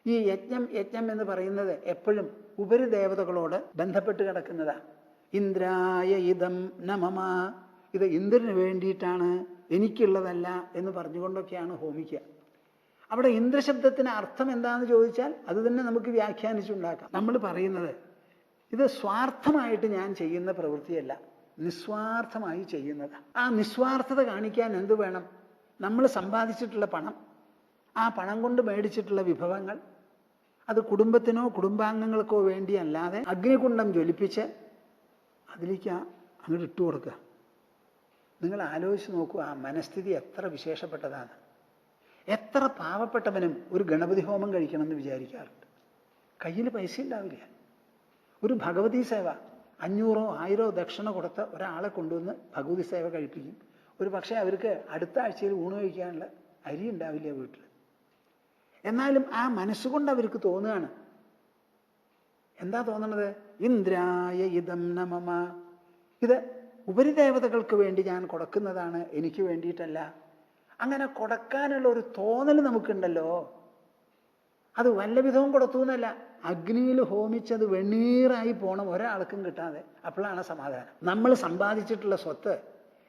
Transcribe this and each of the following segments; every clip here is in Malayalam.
ഈ യജ്ഞം എന്ന് പറയുന്നത് എപ്പോഴും ഉപരിദേവതകളോട് ബന്ധപ്പെട്ട് കിടക്കുന്നതാണ്. ഇന്ദ്രായ ഇദം നമമ, ഇത് ഇന്ദ്രന് വേണ്ടിയിട്ടാണ്, എനിക്കുള്ളതല്ല എന്ന് പറഞ്ഞുകൊണ്ടൊക്കെയാണ് ഹോമിക്കുക. അവിടെ ഇന്ദ്രശബ്ദത്തിന് അർത്ഥം എന്താണെന്ന് ചോദിച്ചാൽ അത് തന്നെ നമുക്ക് വ്യാഖ്യാനിച്ചുണ്ടാക്കാം. നമ്മൾ പറയുന്നത് ഇത് സ്വാർത്ഥമായിട്ട് ഞാൻ ചെയ്യുന്ന പ്രവൃത്തിയല്ല, നിസ്വാർത്ഥമായി ചെയ്യുന്നത്. ആ നിസ്വാർത്ഥത കാണിക്കാൻ എന്ത് വേണം? നമ്മൾ സമ്പാദിച്ചിട്ടുള്ള പണം, ആ പണം കൊണ്ട് മേടിച്ചിട്ടുള്ള വിഭവങ്ങൾ, അത് കുടുംബത്തിനോ കുടുംബാംഗങ്ങൾക്കോ വേണ്ടി അല്ലാതെ അഗ്നികുണ്ഡം ജ്വലിപ്പിച്ച് അതിലേക്ക് അങ്ങോട്ട് ഇട്ടു കൊടുക്കുക. നിങ്ങൾ ആലോചിച്ച് നോക്കൂ, ആ മനസ്ഥിതി എത്ര വിശേഷപ്പെട്ടതാണ്. എത്ര പാവപ്പെട്ടവനും ഒരു ഗണപതി ഹോമം കഴിക്കണമെന്ന് വിചാരിക്കാറുണ്ട്. കയ്യിൽ പൈസ ഉണ്ടാവില്ല. ഒരു ഭഗവതി സേവ 500 1000 ദക്ഷിണ കൊടുത്ത് ഒരാളെ കൊണ്ടുവന്ന് ഭഗവതി സേവ കഴിപ്പിക്കും. ഒരു പക്ഷേ അവർക്ക് അടുത്ത ആഴ്ചയിൽ ഊണ് കഴിക്കാനുള്ള അരി ഉണ്ടാവില്ല വീട്ടിൽ. എന്നാലും ആ മനസ്സുകൊണ്ട് അവർക്ക് തോന്നുകയാണ്. എന്താ തോന്നണത്? ഇന്ദ്രായ ഇദം നമമ, ഇത് ഉപരിദേവതകൾക്ക് വേണ്ടി ഞാൻ കൊടുക്കുന്നതാണ്, എനിക്ക് വേണ്ടിയിട്ടല്ല. അങ്ങനെ കൊടുക്കാനുള്ള ഒരു തോന്നൽ നമുക്കുണ്ടല്ലോ, അത് വല്ല വിധവും കൊടുത്തു എന്നല്ല, അഗ്നിയിൽ ഹോമിച്ചത് വെണ്ണീറായി പോണം, ഒരാൾക്കും കിട്ടാതെ. അപ്പോഴാണ് സമാധാനം. നമ്മൾ സമ്പാദിച്ചിട്ടുള്ള സ്വത്ത്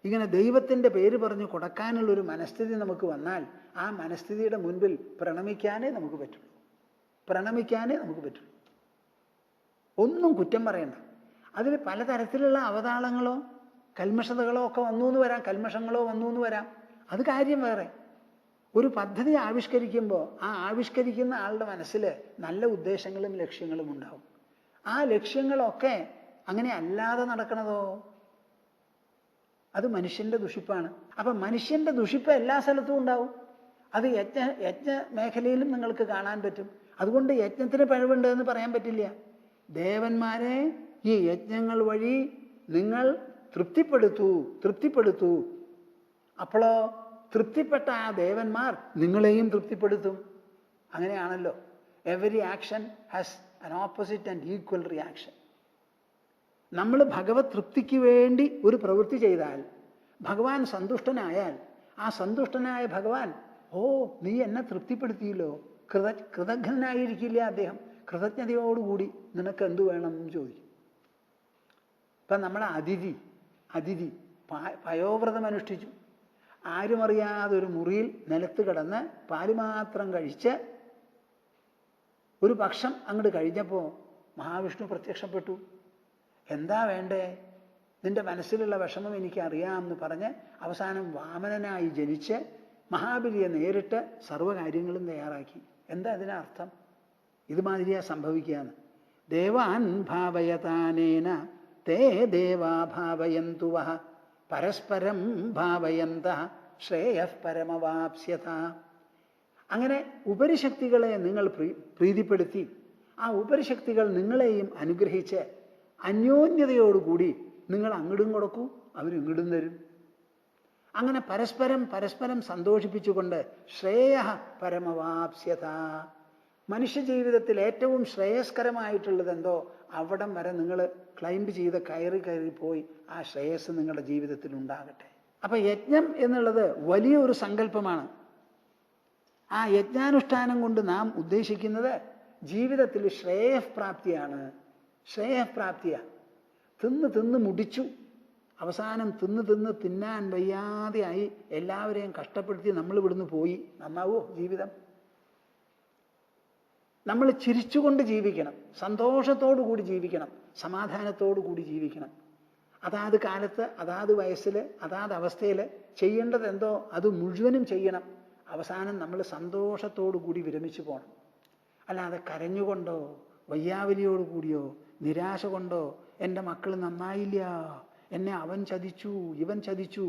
ഇങ്ങനെ ദൈവത്തിൻ്റെ പേര് പറഞ്ഞ് കൊടുക്കാനുള്ളൊരു മനസ്ഥിതി നമുക്ക് വന്നാൽ ആ മനസ്ഥിതിയുടെ മുൻപിൽ പ്രണമിക്കാനേ നമുക്ക് പറ്റുള്ളൂ. പ്രണമിക്കാനേ നമുക്ക് പറ്റുള്ളൂ. ഒന്നും കുറ്റം പറയണ്ട. അതിൽ പലതരത്തിലുള്ള അവതാളങ്ങളോ കൽമഷതകളോ ഒക്കെ വന്നു എന്ന് വരാം, കൽമഷങ്ങളോ വന്നു എന്ന് വരാം. അത് കാര്യം വേറെ. ഒരു പദ്ധതി ആവിഷ്കരിക്കുമ്പോൾ ആ ആവിഷ്കരിക്കുന്ന ആളുടെ മനസ്സിൽ നല്ല ഉദ്ദേശങ്ങളും ലക്ഷ്യങ്ങളും ഉണ്ടാവും. ആ ലക്ഷ്യങ്ങളൊക്കെ അങ്ങനെ അല്ലാതെ നടക്കണതോ അത് മനുഷ്യന്റെ ദുഷിപ്പാണ്. അപ്പം മനുഷ്യന്റെ ദുഷിപ്പ് എല്ലാ സ്ഥലത്തും ഉണ്ടാവും. അത് യജ്ഞ മേഖലയിലും നിങ്ങൾക്ക് കാണാൻ പറ്റും. അതുകൊണ്ട് യജ്ഞത്തിന് പിഴവുണ്ട് എന്ന് പറയാൻ പറ്റില്ല. ദേവന്മാരെ ഈ യജ്ഞങ്ങൾ വഴി നിങ്ങൾ തൃപ്തിപ്പെടുത്തൂ. അപ്പോഴോ തൃപ്തിപ്പെട്ട ആ ദേവന്മാർ നിങ്ങളെയും തൃപ്തിപ്പെടുത്തും. അങ്ങനെയാണല്ലോ. Every action has an opposite and equal reaction. നമ്മൾ ഭഗവത് തൃപ്തിക്ക് വേണ്ടി ഒരു പ്രവൃത്തി ചെയ്താൽ ഭഗവാൻ സന്തുഷ്ടനായാൽ ആ സന്തുഷ്ടനായ ഭഗവാൻ, ഓ നീ എന്നെ തൃപ്തിപ്പെടുത്തിയല്ലോ, കൃതജ്ഞനായിരിക്കില്ല അദ്ദേഹം. കൃതജ്ഞതയോടുകൂടി നിനക്ക് എന്തു വേണം എന്ന് ചോദിക്കും. ഇപ്പം നമ്മളെ അതിഥി പയോവ്രതം അനുഷ്ഠിച്ചു. ആരും അറിയാതെ ഒരു മുറിയിൽ നിലത്ത് കിടന്ന് പാല് മാത്രം കഴിച്ച് ഒരു പക്ഷം അങ്ങോട്ട് കഴിഞ്ഞപ്പോൾ മഹാവിഷ്ണു പ്രത്യക്ഷപ്പെട്ടു. എന്താ വേണ്ടേ? നിന്റെ മനസ്സിലുള്ള വിഷമം എനിക്കറിയാമെന്ന് പറഞ്ഞ് അവസാനം വാമനനായി ജനിച്ച് മഹാബലിയെ നേരിട്ട് സർവ്വകാര്യങ്ങളും തയ്യാറാക്കി. എന്താ അതിനർത്ഥം? ഇതുമാതിരിയാ സംഭവിക്കുകയെന്ന്. ദേവാൻ ഭാവയതാനേന തേ ദേവാ ഭാവയന്തു വഹ പരസ്പരം ഭാവയന്തഃ ശ്രേയഃ പരമവാപ്സ്യത. അങ്ങനെ ഉപരിശക്തികളെ നിങ്ങൾ പ്രീതിപ്പെടുത്തി ആ ഉപരിശക്തികൾ നിങ്ങളെയും അനുഗ്രഹിച്ച് അന്യോന്യതയോടുകൂടി നിങ്ങൾ അങ്ങടും കൊടുക്കൂ, അവരിങ്ങടും തരും. അങ്ങനെ പരസ്പരം സന്തോഷിപ്പിച്ചുകൊണ്ട് ശ്രേയഃ പരമവാപ്സ്യത. മനുഷ്യ ജീവിതത്തിൽ ഏറ്റവും ശ്രേയസ്കരമായിട്ടുള്ളത് എന്തോ അവിടം വരെ നിങ്ങൾ ക്ലൈംബ് ചെയ്ത് കയറി പോയി ആ ശ്രേയസ് നിങ്ങളുടെ ജീവിതത്തിൽ ഉണ്ടാകട്ടെ. അപ്പം യജ്ഞം എന്നുള്ളത് വലിയൊരു സങ്കല്പമാണ്. ആ യജ്ഞാനുഷ്ഠാനം കൊണ്ട് നാം ഉദ്ദേശിക്കുന്നത് ജീവിതത്തിൽ ശ്രേയഃപ്രാപ്തിയാണ്. തിന്ന് മുടിച്ചു, അവസാനം തിന്നാൻ വയ്യാതെയായി എല്ലാവരെയും കഷ്ടപ്പെടുത്തി നമ്മൾ ഇവിടുന്ന് പോയി. നന്നാവോ ജീവിതം? നമ്മൾ ചിരിച്ചുകൊണ്ട് ജീവിക്കണം, സന്തോഷത്തോടു കൂടി ജീവിക്കണം, സമാധാനത്തോടു കൂടി ജീവിക്കണം. അതാത് കാലത്ത് അതാത് വയസ്സിൽ അതാത് അവസ്ഥയിൽ ചെയ്യേണ്ടത് എന്തോ അത് മുഴുവനും ചെയ്യണം. അവസാനം നമ്മൾ സന്തോഷത്തോടു കൂടി വിരമിച്ചു പോകണം. അല്ലാതെ കരഞ്ഞുകൊണ്ടോ വയ്യാവലിയോടുകൂടിയോ നിരാശ കൊണ്ടോ എൻ്റെ മക്കൾ നന്നായില്ല, എന്നെ അവൻ ചതിച്ചു ഇവൻ ചതിച്ചു,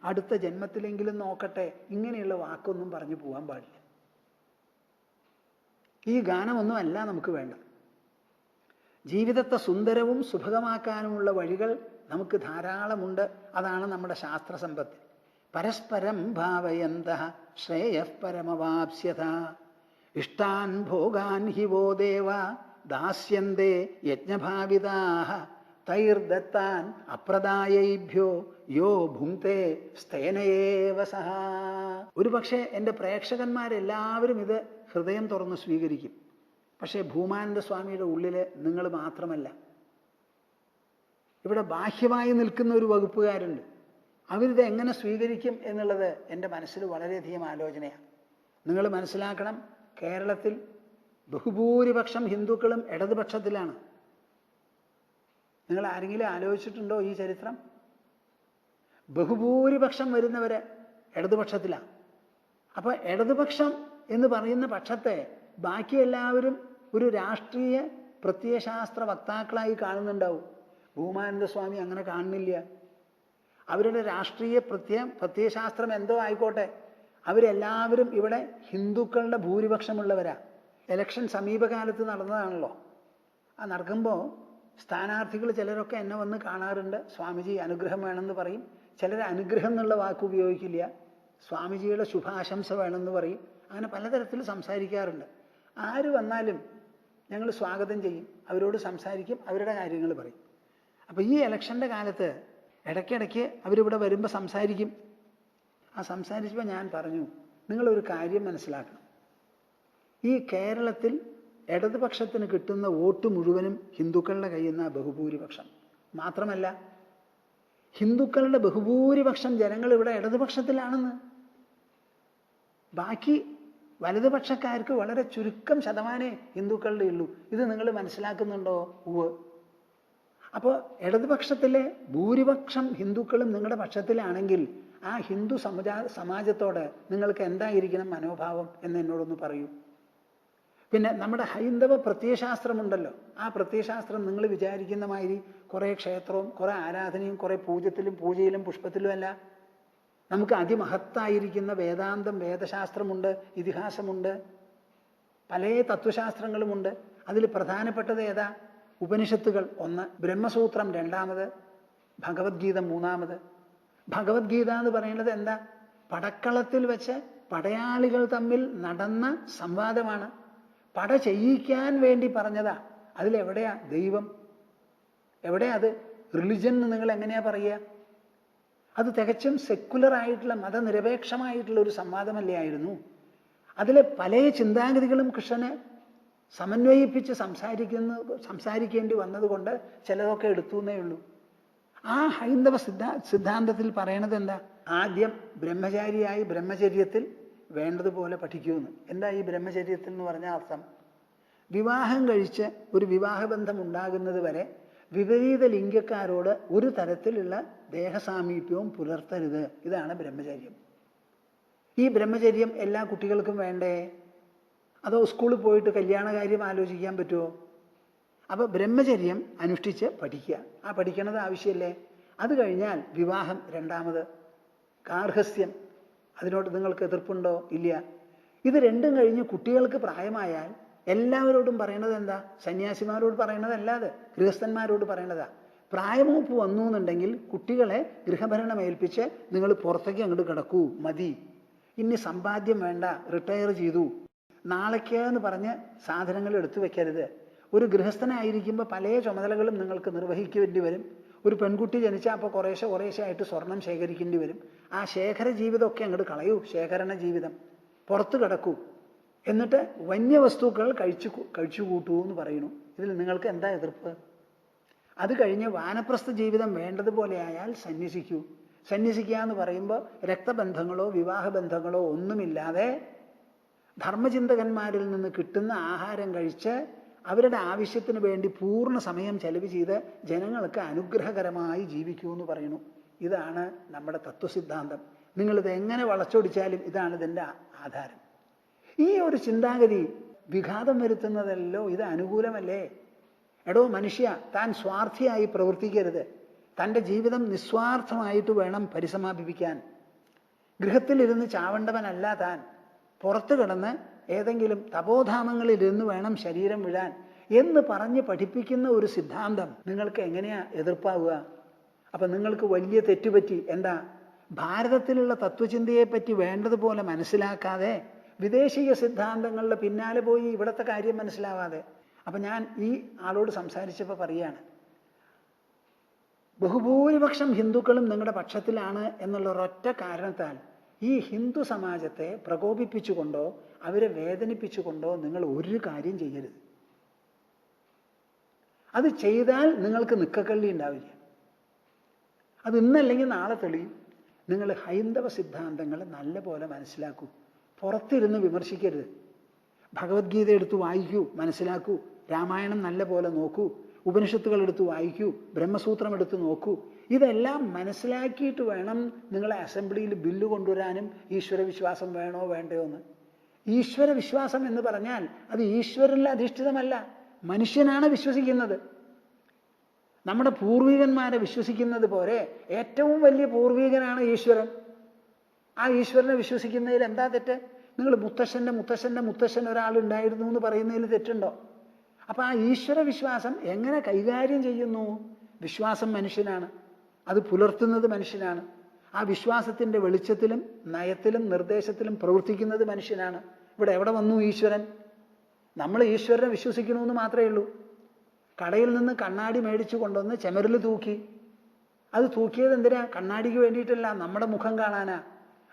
അടുത്ത ജന്മത്തിലെങ്കിലും നോക്കട്ടെ, ഇങ്ങനെയുള്ള വാക്കൊന്നും പറഞ്ഞു പോകാൻ പാടില്ല. ഈ ഗാനമൊന്നും അല്ല നമുക്ക് വേണ്ടത്. ജീവിതത്തെ സുന്ദരവും സുഭഗമാക്കാനുമുള്ള വഴികൾ നമുക്ക് ധാരാളമുണ്ട്. അതാണ് നമ്മുടെ ശാസ്ത്രസമ്പത്ത്. പരസ്പരം ഭാവയന്തഃ ശ്രേയഃ പരമവാപ്സ്യത. ഇഷ്ടാൻ ഭോഗാൻ ഹി വോ ദേവ ദാസ്യന്തേ യജ്ഞഭാവിതാഃ തൈർദത്താൻ അപ്രദായേഭ്യോ യോ ഭുങ്ക്തേ സ്തേനയേവ സഹ. ഒരു പക്ഷേ എൻ്റെ പ്രേക്ഷകന്മാരെല്ലാവരും ഇത് ഹൃദയം തുറന്ന് സ്വീകരിക്കും. പക്ഷേ ഭൂമാനന്ദ സ്വാമിയുടെ ഉള്ളിൽ നിങ്ങൾ മാത്രമല്ല, ഇവിടെ ബാഹ്യമായി നിൽക്കുന്ന ഒരു വകുപ്പുകാരുണ്ട്. അവരിത് എങ്ങനെ സ്വീകരിക്കും എന്നുള്ളത് എൻ്റെ മനസ്സിൽ വളരെയധികം ആലോചനയാണ്. നിങ്ങൾ മനസ്സിലാക്കണം, കേരളത്തിൽ ബഹുഭൂരിപക്ഷം ഹിന്ദുക്കളും ഇടതുപക്ഷത്തിലാണ്. നിങ്ങൾ ആരെങ്കിലും ആലോചിച്ചിട്ടുണ്ടോ ഈ ചരിത്രം? ബഹുഭൂരിപക്ഷം വരുന്നവര് ഇടതുപക്ഷത്തിലാണ്. അപ്പോൾ ഇടതുപക്ഷം എന്ന് പറയുന്ന പക്ഷത്തെ ബാക്കി എല്ലാവരും ഒരു രാഷ്ട്രീയ പ്രത്യയശാസ്ത്ര വക്താക്കളായി കാണുന്നുണ്ടാവും. ഭൂമാനന്ദ സ്വാമി അങ്ങനെ കാണുന്നില്ല. അവരുടെ രാഷ്ട്രീയ പ്രത്യയശാസ്ത്രം എന്തോ ആയിക്കോട്ടെ, അവരെല്ലാവരും ഇവിടെ ഹിന്ദുക്കളുടെ ഭൂരിപക്ഷമുള്ളവരാ. ഇലക്ഷൻ സമീപകാലത്ത് നടന്നതാണല്ലോ. ആ നടക്കുമ്പോൾ സ്ഥാനാർത്ഥികൾ ചിലരൊക്കെ എന്നെ വന്ന് കാണാറുണ്ട്. സ്വാമിജി അനുഗ്രഹം വേണമെന്ന് പറയും. ചിലർ അനുഗ്രഹം എന്നുള്ള വാക്ക് ഉപയോഗിക്കില്ല, സ്വാമിജിയുടെ ശുഭാശംസ വേണമെന്ന് പറയും. അങ്ങനെ പലതരത്തിൽ സംസാരിക്കാറുണ്ട്. ആര് വന്നാലും ഞങ്ങൾ സ്വാഗതം ചെയ്യും, അവരോട് സംസാരിക്കും, അവരുടെ കാര്യങ്ങൾ പറയും. അപ്പോൾ ഈ ഇലക്ഷൻ്റെ കാലത്ത് ഇടയ്ക്കിടയ്ക്ക് അവരിവിടെ വരുമ്പോൾ സംസാരിക്കും. ആ സംസാരിച്ചപ്പോൾ ഞാൻ പറഞ്ഞു, നിങ്ങളൊരു കാര്യം മനസ്സിലാക്കണം. ഈ കേരളത്തിൽ ഇടതുപക്ഷത്തിന് കിട്ടുന്ന വോട്ട് മുഴുവനും ഹിന്ദുക്കളുടെ കയ്യിൽ നിന്നാണ് ബഹുഭൂരിപക്ഷം. മാത്രമല്ല, ഹിന്ദുക്കളുടെ ബഹുഭൂരിപക്ഷം ജനങ്ങൾ ഇവിടെ ഇടതുപക്ഷത്തിലാണെന്ന്. ബാക്കി വലതുപക്ഷക്കാർക്ക് വളരെ ചുരുക്കം ശതമാനേ ഹിന്ദുക്കളുടെ ഉള്ളൂ. ഇത് നിങ്ങൾ മനസ്സിലാക്കുന്നുണ്ടോ? ഉവ്വ്. അപ്പോൾ ഇടതുപക്ഷത്തിലെ ഭൂരിപക്ഷം ഹിന്ദുക്കളും നിങ്ങളുടെ പക്ഷത്തിലാണെങ്കിൽ ആ ഹിന്ദു സമാജത്തോട് നിങ്ങൾക്ക് എന്തായിരിക്കണം മനോഭാവം എന്ന് എന്നോടൊന്ന് പറയൂ. പിന്നെ നമ്മുടെ ഹൈന്ദവ പ്രത്യയശാസ്ത്രമുണ്ടല്ലോ, ആ പ്രത്യയശാസ്ത്രം നിങ്ങൾ വിചാരിക്കുന്ന മാതിരി കുറേ ക്ഷേത്രവും കുറേ ആരാധനയും കുറേ പൂജയിലും പുഷ്പത്തിലും അല്ല. നമുക്ക് അതിമഹത്തായിരിക്കുന്ന വേദാന്തം, വേദശാസ്ത്രമുണ്ട്, ഇതിഹാസമുണ്ട്, പല തത്വശാസ്ത്രങ്ങളുമുണ്ട്. അതിൽ പ്രധാനപ്പെട്ടത് ഏതാ? ഉപനിഷത്തുകൾ 1, ബ്രഹ്മസൂത്രം 2, ഭഗവത്ഗീത 3. ഭഗവത്ഗീത എന്ന് പറയുന്നത് എന്താ? പടക്കളത്തിൽ വെച്ച് പടയാളികൾ തമ്മിൽ നടന്ന സംവാദമാണ്. പട ചെയ്യിക്കാൻ വേണ്ടി പറഞ്ഞതാ. അതിലെവിടെയാ ദൈവം? എവിടെയാ അത്? റിലിജൻ എന്ന് നിങ്ങൾ എങ്ങനെയാ പറയുക? അത് തികച്ചും സെക്കുലറായിട്ടുള്ള മതനിരപേക്ഷമായിട്ടുള്ള ഒരു സംവാദമല്ലേ ആയിരുന്നു. അതിലെ പല ചിന്താഗതികളും കൃഷ്ണനെ സമന്വയിപ്പിച്ച് സംസാരിക്കേണ്ടി വന്നതുകൊണ്ട് ചിലതൊക്കെ എടുത്തു എന്നേ ഉള്ളൂ. ആ ഹൈന്ദവ സിദ്ധാന്തത്തിൽ പറയണത് എന്താ? ആദ്യം ബ്രഹ്മചാരിയായി ബ്രഹ്മചര്യത്തിൽ വേണ്ടതുപോലെ പഠിക്കൂന്ന്. എന്താ ഈ ബ്രഹ്മചര്യത്തിൽ എന്ന് പറഞ്ഞ അർത്ഥം? വിവാഹം കഴിച്ച് ഒരു വിവാഹബന്ധം ഉണ്ടാകുന്നത് വരെ വിപരീത ലിംഗക്കാരോട് ഒരു തരത്തിലുള്ള ദേഹസാമീപ്യവും പുലർത്തരുത്. ഇതാണ് ബ്രഹ്മചര്യം. ഈ ബ്രഹ്മചര്യം എല്ലാ കുട്ടികൾക്കും വേണ്ടേ? അതോ സ്കൂളിൽ പോയിട്ട് കല്യാണകാര്യം ആലോചിക്കാൻ പറ്റുമോ? അപ്പോൾ ബ്രഹ്മചര്യം അനുഷ്ഠിച്ച് പഠിക്കുക. ആ പഠിക്കണത് ആവശ്യമല്ലേ? അത് കഴിഞ്ഞാൽ വിവാഹം 2. ഗാർഹസ്ഥ്യം, അതിനോട് നിങ്ങൾക്ക് എതിർപ്പുണ്ടോ? ഇല്ല. ഇത് രണ്ടും കഴിഞ്ഞ് കുട്ടികൾക്ക് പ്രായമായാൽ എല്ലാവരോടും പറയണത് എന്താ? സന്യാസിമാരോട് പറയണതല്ലാതെ ഗൃഹസ്ഥന്മാരോട് പറയണതാ. പ്രായമൂപ്പ് വന്നു എന്നുണ്ടെങ്കിൽ കുട്ടികളെ ഗൃഹഭരണം ഏൽപ്പിച്ച് നിങ്ങൾ പുറത്തേക്ക് അങ്ങോട്ട് കിടക്കൂ, മതി, ഇനി സമ്പാദ്യം വേണ്ട, റിട്ടയർ ചെയ്തു, നാളേക്ക് എന്ന് പറഞ്ഞ് സാധനങ്ങൾ എടുത്തു വെക്കരുത്. ഒരു ഗൃഹസ്ഥനായിരിക്കുമ്പോൾ പല ചുമതലകളും നിങ്ങൾക്ക് നിർവഹിക്കേണ്ടി വരും. ഒരു പെൺകുട്ടി ജനിച്ചാൽ അപ്പോൾ കുറേശ്ശെ ആയിട്ട് സ്വർണം ശേഖരിക്കേണ്ടി വരും. ആ ശേഖര ജീവിതമൊക്കെ അങ്ങോട്ട് കളയൂ, ശേഖരണ ജീവിതം, പുറത്ത് കിടക്കൂ. എന്നിട്ട് വന്യവസ്തുക്കൾ കഴിച്ചു കൂട്ടൂ എന്ന് പറയുന്നു. ഇതിൽ നിങ്ങൾക്ക് എന്താ എതിർപ്പ്? അത് കഴിഞ്ഞ് വാനപ്രസ്ഥ ജീവിതം വേണ്ടതുപോലെ ആയാൽ സന്യസിക്കൂ. സന്യസിക്കുക എന്ന് പറയുമ്പോൾ രക്തബന്ധങ്ങളോ വിവാഹബന്ധങ്ങളോ ഒന്നുമില്ലാതെ ധർമ്മചിന്തകന്മാരിൽ നിന്ന് കിട്ടുന്ന ആഹാരം കഴിച്ച് അവരുടെ ആവശ്യത്തിന് വേണ്ടി പൂർണ്ണ സമയം ചെലവ് ചെയ്ത് ജനങ്ങൾക്ക് അനുഗ്രഹകരമായി ജീവിക്കൂ എന്ന് പറയുന്നു. ഇതാണ് നമ്മുടെ തത്വസിദ്ധാന്തം. നിങ്ങളിത് എങ്ങനെ വളച്ചൊടിച്ചാലും ഇതാണ് ഇതിൻ്റെ ആധാരം. ഈ ഒരു ചിന്താഗതി വിഘാതം വരുത്തുന്നതല്ലോ ഇത് അനുകൂലമല്ലേ? എടോ മനുഷ്യ, താൻ സ്വാർത്ഥിയായി പ്രവർത്തിക്കരുത്. തൻ്റെ ജീവിതം നിസ്വാർത്ഥമായിട്ട് വേണം പരിസമാപിപ്പിക്കാൻ. ഗൃഹത്തിലിരുന്ന് ചാവേണ്ടവനല്ല താൻ. പുറത്തു കിടന്ന് ഏതെങ്കിലും തപോധാമങ്ങളിലിരുന്ന് വേണം ശരീരം വിടാൻ എന്ന് പറഞ്ഞ് പഠിപ്പിക്കുന്ന ഒരു സിദ്ധാന്തം നിങ്ങൾക്ക് എങ്ങനെയാ എതിർപ്പാവുക? അപ്പം നിങ്ങൾക്ക് വലിയ തെറ്റുപറ്റി. എന്താ? ഭാരതത്തിലുള്ള തത്വചിന്തയെപ്പറ്റി വേണ്ടതുപോലെ മനസ്സിലാക്കാതെ വിദേശീയ സിദ്ധാന്തങ്ങളുടെ പിന്നാലെ പോയി ഇവിടുത്തെ കാര്യം മനസ്സിലാവാതെ. അപ്പം ഞാൻ ഈ ആളോട് സംസാരിച്ചപ്പോൾ പറയുകയാണ്, ബഹുഭൂരിപക്ഷം ഹിന്ദുക്കളും നിങ്ങളുടെ പക്ഷത്തിലാണ് എന്നുള്ള ഒരൊറ്റ കാരണത്താൽ ഈ ഹിന്ദു സമാജത്തെ പ്രകോപിപ്പിച്ചുകൊണ്ടോ അവരെ വേദനിപ്പിച്ചുകൊണ്ടോ നിങ്ങൾ ഒരു കാര്യം ചെയ്യരുത്. അത് ചെയ്താൽ നിങ്ങൾക്ക് നിക്കക്കള്ളി ഉണ്ടാവില്ല. അത് ഇന്നല്ലെങ്കിൽ നാളെ തെളിയും. നിങ്ങൾ ഹൈന്ദവ സിദ്ധാന്തങ്ങൾ നല്ല പോലെ മനസ്സിലാക്കൂ. പുറത്തിരുന്ന് വിമർശിക്കരുത്. ഭഗവത്ഗീത എടുത്ത് വായിക്കൂ, മനസ്സിലാക്കൂ. രാമായണം നല്ല പോലെ നോക്കൂ. ഉപനിഷത്തുകൾ എടുത്ത് വായിക്കൂ. ബ്രഹ്മസൂത്രം എടുത്ത് നോക്കൂ. ഇതെല്ലാം മനസ്സിലാക്കിയിട്ട് വേണം നിങ്ങളെ അസംബ്ലിയിൽ ബില്ല് കൊണ്ടുവരാനും ഈശ്വരവിശ്വാസം വേണോ വേണ്ടയോ എന്ന്. ഈശ്വരവിശ്വാസം എന്ന് പറഞ്ഞാൽ അത് ഈശ്വരനിൽ അധിഷ്ഠിതമല്ല, മനുഷ്യനാണ് വിശ്വസിക്കുന്നത്. നമ്മുടെ പൂർവികന്മാരെ വിശ്വസിക്കുന്നത് പോലെ ഏറ്റവും വലിയ പൂർവികനാണ് ഈശ്വരൻ. ആ ഈശ്വരനെ വിശ്വസിക്കുന്നതിൽ എന്താ തെറ്റ്? നിങ്ങൾ മുത്തശ്ശൻ്റെ മുത്തശ്ശൻ്റെ മുത്തശ്ശൻ ഒരാളുണ്ടായിരുന്നു എന്ന് പറയുന്നതിൽ തെറ്റുണ്ടോ? അപ്പം ആ ഈശ്വര വിശ്വാസം എങ്ങനെ കൈകാര്യം ചെയ്യുന്നു? വിശ്വാസം മനുഷ്യനാണ്, അത് പുലർത്തുന്നത് മനുഷ്യനാണ്. ആ വിശ്വാസത്തിൻ്റെ വെളിച്ചത്തിലും നയത്തിലും നിർദ്ദേശത്തിലും പ്രവർത്തിക്കുന്നത് മനുഷ്യനാണ്. ഇവിടെ എവിടെ വന്നു ഈശ്വരൻ? നമ്മൾ ഈശ്വരനെ വിശ്വസിക്കണമെന്ന് മാത്രമേ ഉള്ളൂ. കടയിൽ നിന്ന് കണ്ണാടി മേടിച്ചു കൊണ്ടുവന്ന് ചുമരിൽ തൂക്കി. അത് തൂക്കിയത് എന്തിനാ? കണ്ണാടിക്ക് വേണ്ടിയിട്ടല്ല, നമ്മുടെ മുഖം കാണാനാ.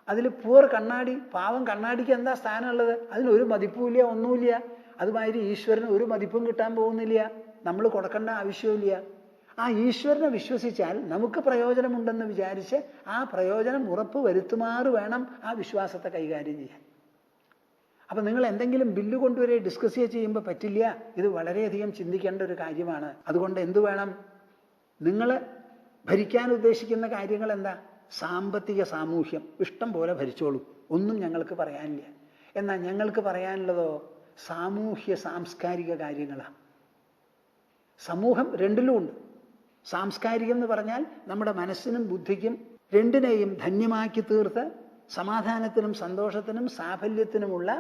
അതിൽ പൂർ കണ്ണാടി, പാവം കണ്ണാടിക്ക് എന്താ സ്ഥാനമുള്ളത്? അതിനൊരു മതിപ്പുമില്ല, ഒന്നുമില്ല. അതുമാതിരി ഈശ്വരന് ഒരു മതിപ്പും കിട്ടാൻ പോകുന്നില്ല, നമ്മൾ കൊടുക്കേണ്ട ആവശ്യമില്ല. ആ ഈശ്വരനെ വിശ്വസിച്ചാൽ നമുക്ക് പ്രയോജനമുണ്ടെന്ന് വിചാരിച്ച് ആ പ്രയോജനം ഉറപ്പ് വരുത്തുമാറ് വേണം ആ വിശ്വാസത്തെ കൈകാര്യം ചെയ്യാൻ. അപ്പം നിങ്ങൾ എന്തെങ്കിലും ബില്ല് കൊണ്ടുവരെ ഡിസ്കസ് ചെയ്യുമ്പോൾ പറ്റില്ല. ഇത് വളരെയധികം ചിന്തിക്കേണ്ട ഒരു കാര്യമാണ്. അതുകൊണ്ട് എന്തു വേണം? നിങ്ങൾ ഭരിക്കാൻ ഉദ്ദേശിക്കുന്ന കാര്യങ്ങൾ എന്താ? സാമ്പത്തിക സാമൂഹ്യം ഇഷ്ടം പോലെ ഭരിച്ചോളൂ, ഒന്നും ഞങ്ങൾക്ക് പറയാനില്ല. എന്നാൽ ഞങ്ങൾക്ക് പറയാനുള്ളതോ സാമൂഹ്യ സാംസ്കാരിക കാര്യങ്ങളാണ്. സമൂഹം രണ്ടിലും ഉണ്ട്. സാംസ്കാരികം എന്ന് പറഞ്ഞാൽ നമ്മുടെ മനസ്സിനും ബുദ്ധിക്കും രണ്ടിനെയും ധന്യമാക്കി തീർത്ത് സമാധാനത്തിനും സന്തോഷത്തിനും സാഫല്യത്തിനുമുള്ള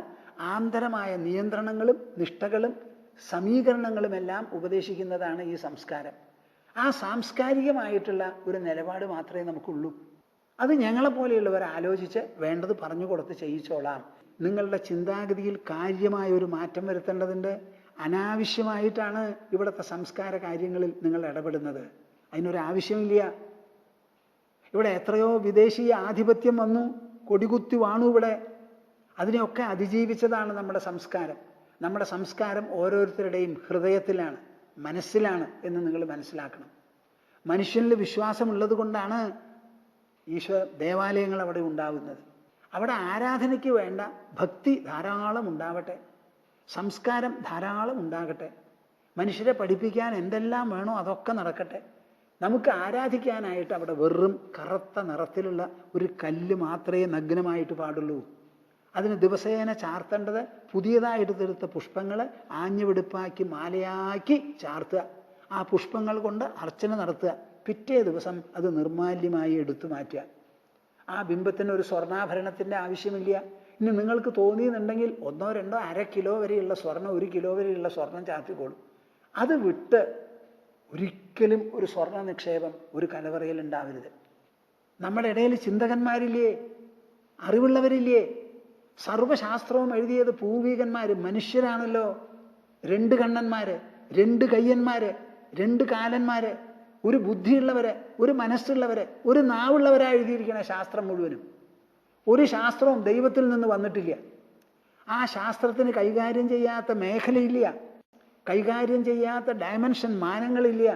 ആന്തരമായ നിയന്ത്രണങ്ങളും നിഷ്ഠകളും സമീകരണങ്ങളുമെല്ലാം ഉപദേശിക്കുന്നതാണ് ഈ സംസ്കാരം. ആ സാംസ്കാരികമായിട്ടുള്ള ഒരു നിലപാട് മാത്രമേ നമുക്കുള്ളൂ. അത് ഞങ്ങളെപ്പോലെയുള്ളവർ ആലോചിച്ച് വേണ്ടത് പറഞ്ഞു കൊടുത്ത് ചെയ്യിച്ചോളാം. നിങ്ങളുടെ ചിന്താഗതിയിൽ കാര്യമായ ഒരു മാറ്റം വരുത്തേണ്ടതുണ്ട്. അനാവശ്യമായിട്ടാണ് ഇവിടുത്തെ സംസ്കാര കാര്യങ്ങളിൽ നിങ്ങൾ ഇടപെടുന്നത്. അതിനൊരാവശ്യമില്ല. ഇവിടെ എത്രയോ വിദേശീയ ആധിപത്യം വന്നു, കൊടികുത്തി വാണു ഇവിടെ. അതിനെയൊക്കെ അതിജീവിച്ചതാണ് നമ്മുടെ സംസ്കാരം. നമ്മുടെ സംസ്കാരം ഓരോരുത്തരുടെയും ഹൃദയത്തിലാണ്, മനസ്സിലാണ് എന്ന് നിങ്ങൾ മനസ്സിലാക്കണം. മനുഷ്യനിൽ വിശ്വാസമുള്ളത് കൊണ്ടാണ് ഈശ്വര ദേവാലയങ്ങൾ അവിടെ ഉണ്ടാവുന്നത്. അവിടെ ആരാധനയ്ക്ക് വേണ്ട ഭക്തി ധാരാളം ഉണ്ടാവട്ടെ, സംസ്കാരം ധാരാളം ഉണ്ടാകട്ടെ, മനുഷ്യരെ പഠിപ്പിക്കാൻ എന്തെല്ലാം വേണോ അതൊക്കെ നടക്കട്ടെ. നമുക്ക് ആരാധിക്കാനായിട്ട് അവിടെ വെറും കറുത്ത നിറത്തിലുള്ള ഒരു കല്ല് മാത്രമേ നഗ്നമായിട്ട് പാടുള്ളൂ. അതിന് ദിവസേന ചാർത്തേണ്ടത് പുതിയതായിട്ട് തീർത്ത പുഷ്പങ്ങൾ ആഞ്ഞുവെടുപ്പാക്കി മാലയാക്കി ചാർത്തുക. ആ പുഷ്പങ്ങൾ കൊണ്ട് അർച്ചന നടത്തുക. പിറ്റേ ദിവസം അത് നിർമാല്യമായി എടുത്തു മാറ്റുക. ആ ബിംബത്തിന് ഒരു സ്വർണ്ണാഭരണത്തിൻ്റെ ആവശ്യമില്ല. ഇനി നിങ്ങൾക്ക് തോന്നിയെന്നുണ്ടെങ്കിൽ 1 2 1/2 കിലോ വരെയുള്ള സ്വർണം, 1 കിലോ വരെയുള്ള സ്വർണം ചാർത്തിക്കോളും. അത് വിട്ട് ഒരിക്കലും ഒരു സ്വർണ്ണ നിക്ഷേപം ഒരു കലവറയിൽ ഉണ്ടാവരുത്. നമ്മുടെ ഇടയിൽ ചിന്തകന്മാരില്ലേ, അറിവുള്ളവരില്ലേ? സർവശാസ്ത്രവും എഴുതിയത് പൂർവികന്മാർ, മനുഷ്യരാണല്ലോ. 2 കണ്ണന്മാര്, 2 കയ്യന്മാര്, 2 കാലന്മാര്, ഒരു ബുദ്ധിയുള്ളവര്, ഒരു മനസ്സുള്ളവര്, ഒരു നാവുള്ളവരാ എഴുതിയിരിക്കണ ശാസ്ത്രം മുഴുവനും. ഒരു ശാസ്ത്രവും ദൈവത്തിൽ നിന്ന് വന്നിട്ടില്ല. ആ ശാസ്ത്രത്തിന് കൈകാര്യം ചെയ്യാത്ത മേഖലയില്ല, കൈകാര്യം ചെയ്യാത്ത ഡയമെൻഷൻ മാനങ്ങളില്ല.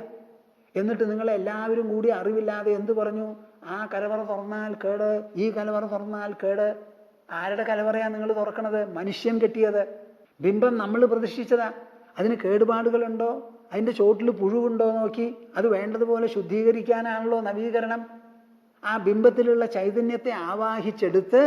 എന്നിട്ട് നിങ്ങളെല്ലാവരും കൂടി അറിവില്ലാതെ എന്തു പറഞ്ഞു? ആ കലവറ തുറന്നാൽ കേട്, ഈ കലവറ തുറന്നാൽ കേട്. ആരുടെ കലവറയാണ് നിങ്ങൾ തുറക്കണത്? മനുഷ്യൻ കെട്ടിയത്. ബിംബം നമ്മൾ പ്രതിഷ്ഠിച്ചതാ. അതിന് കേടുപാടുകളുണ്ടോ, അതിൻ്റെ ചോട്ടിൽ പുഴുവുണ്ടോ നോക്കി അത് വേണ്ടതുപോലെ ശുദ്ധീകരിക്കാനാണല്ലോ നവീകരണം. ആ ബിംബത്തിലുള്ള ചൈതന്യത്തെ ആവാഹിച്ചെടുത്ത്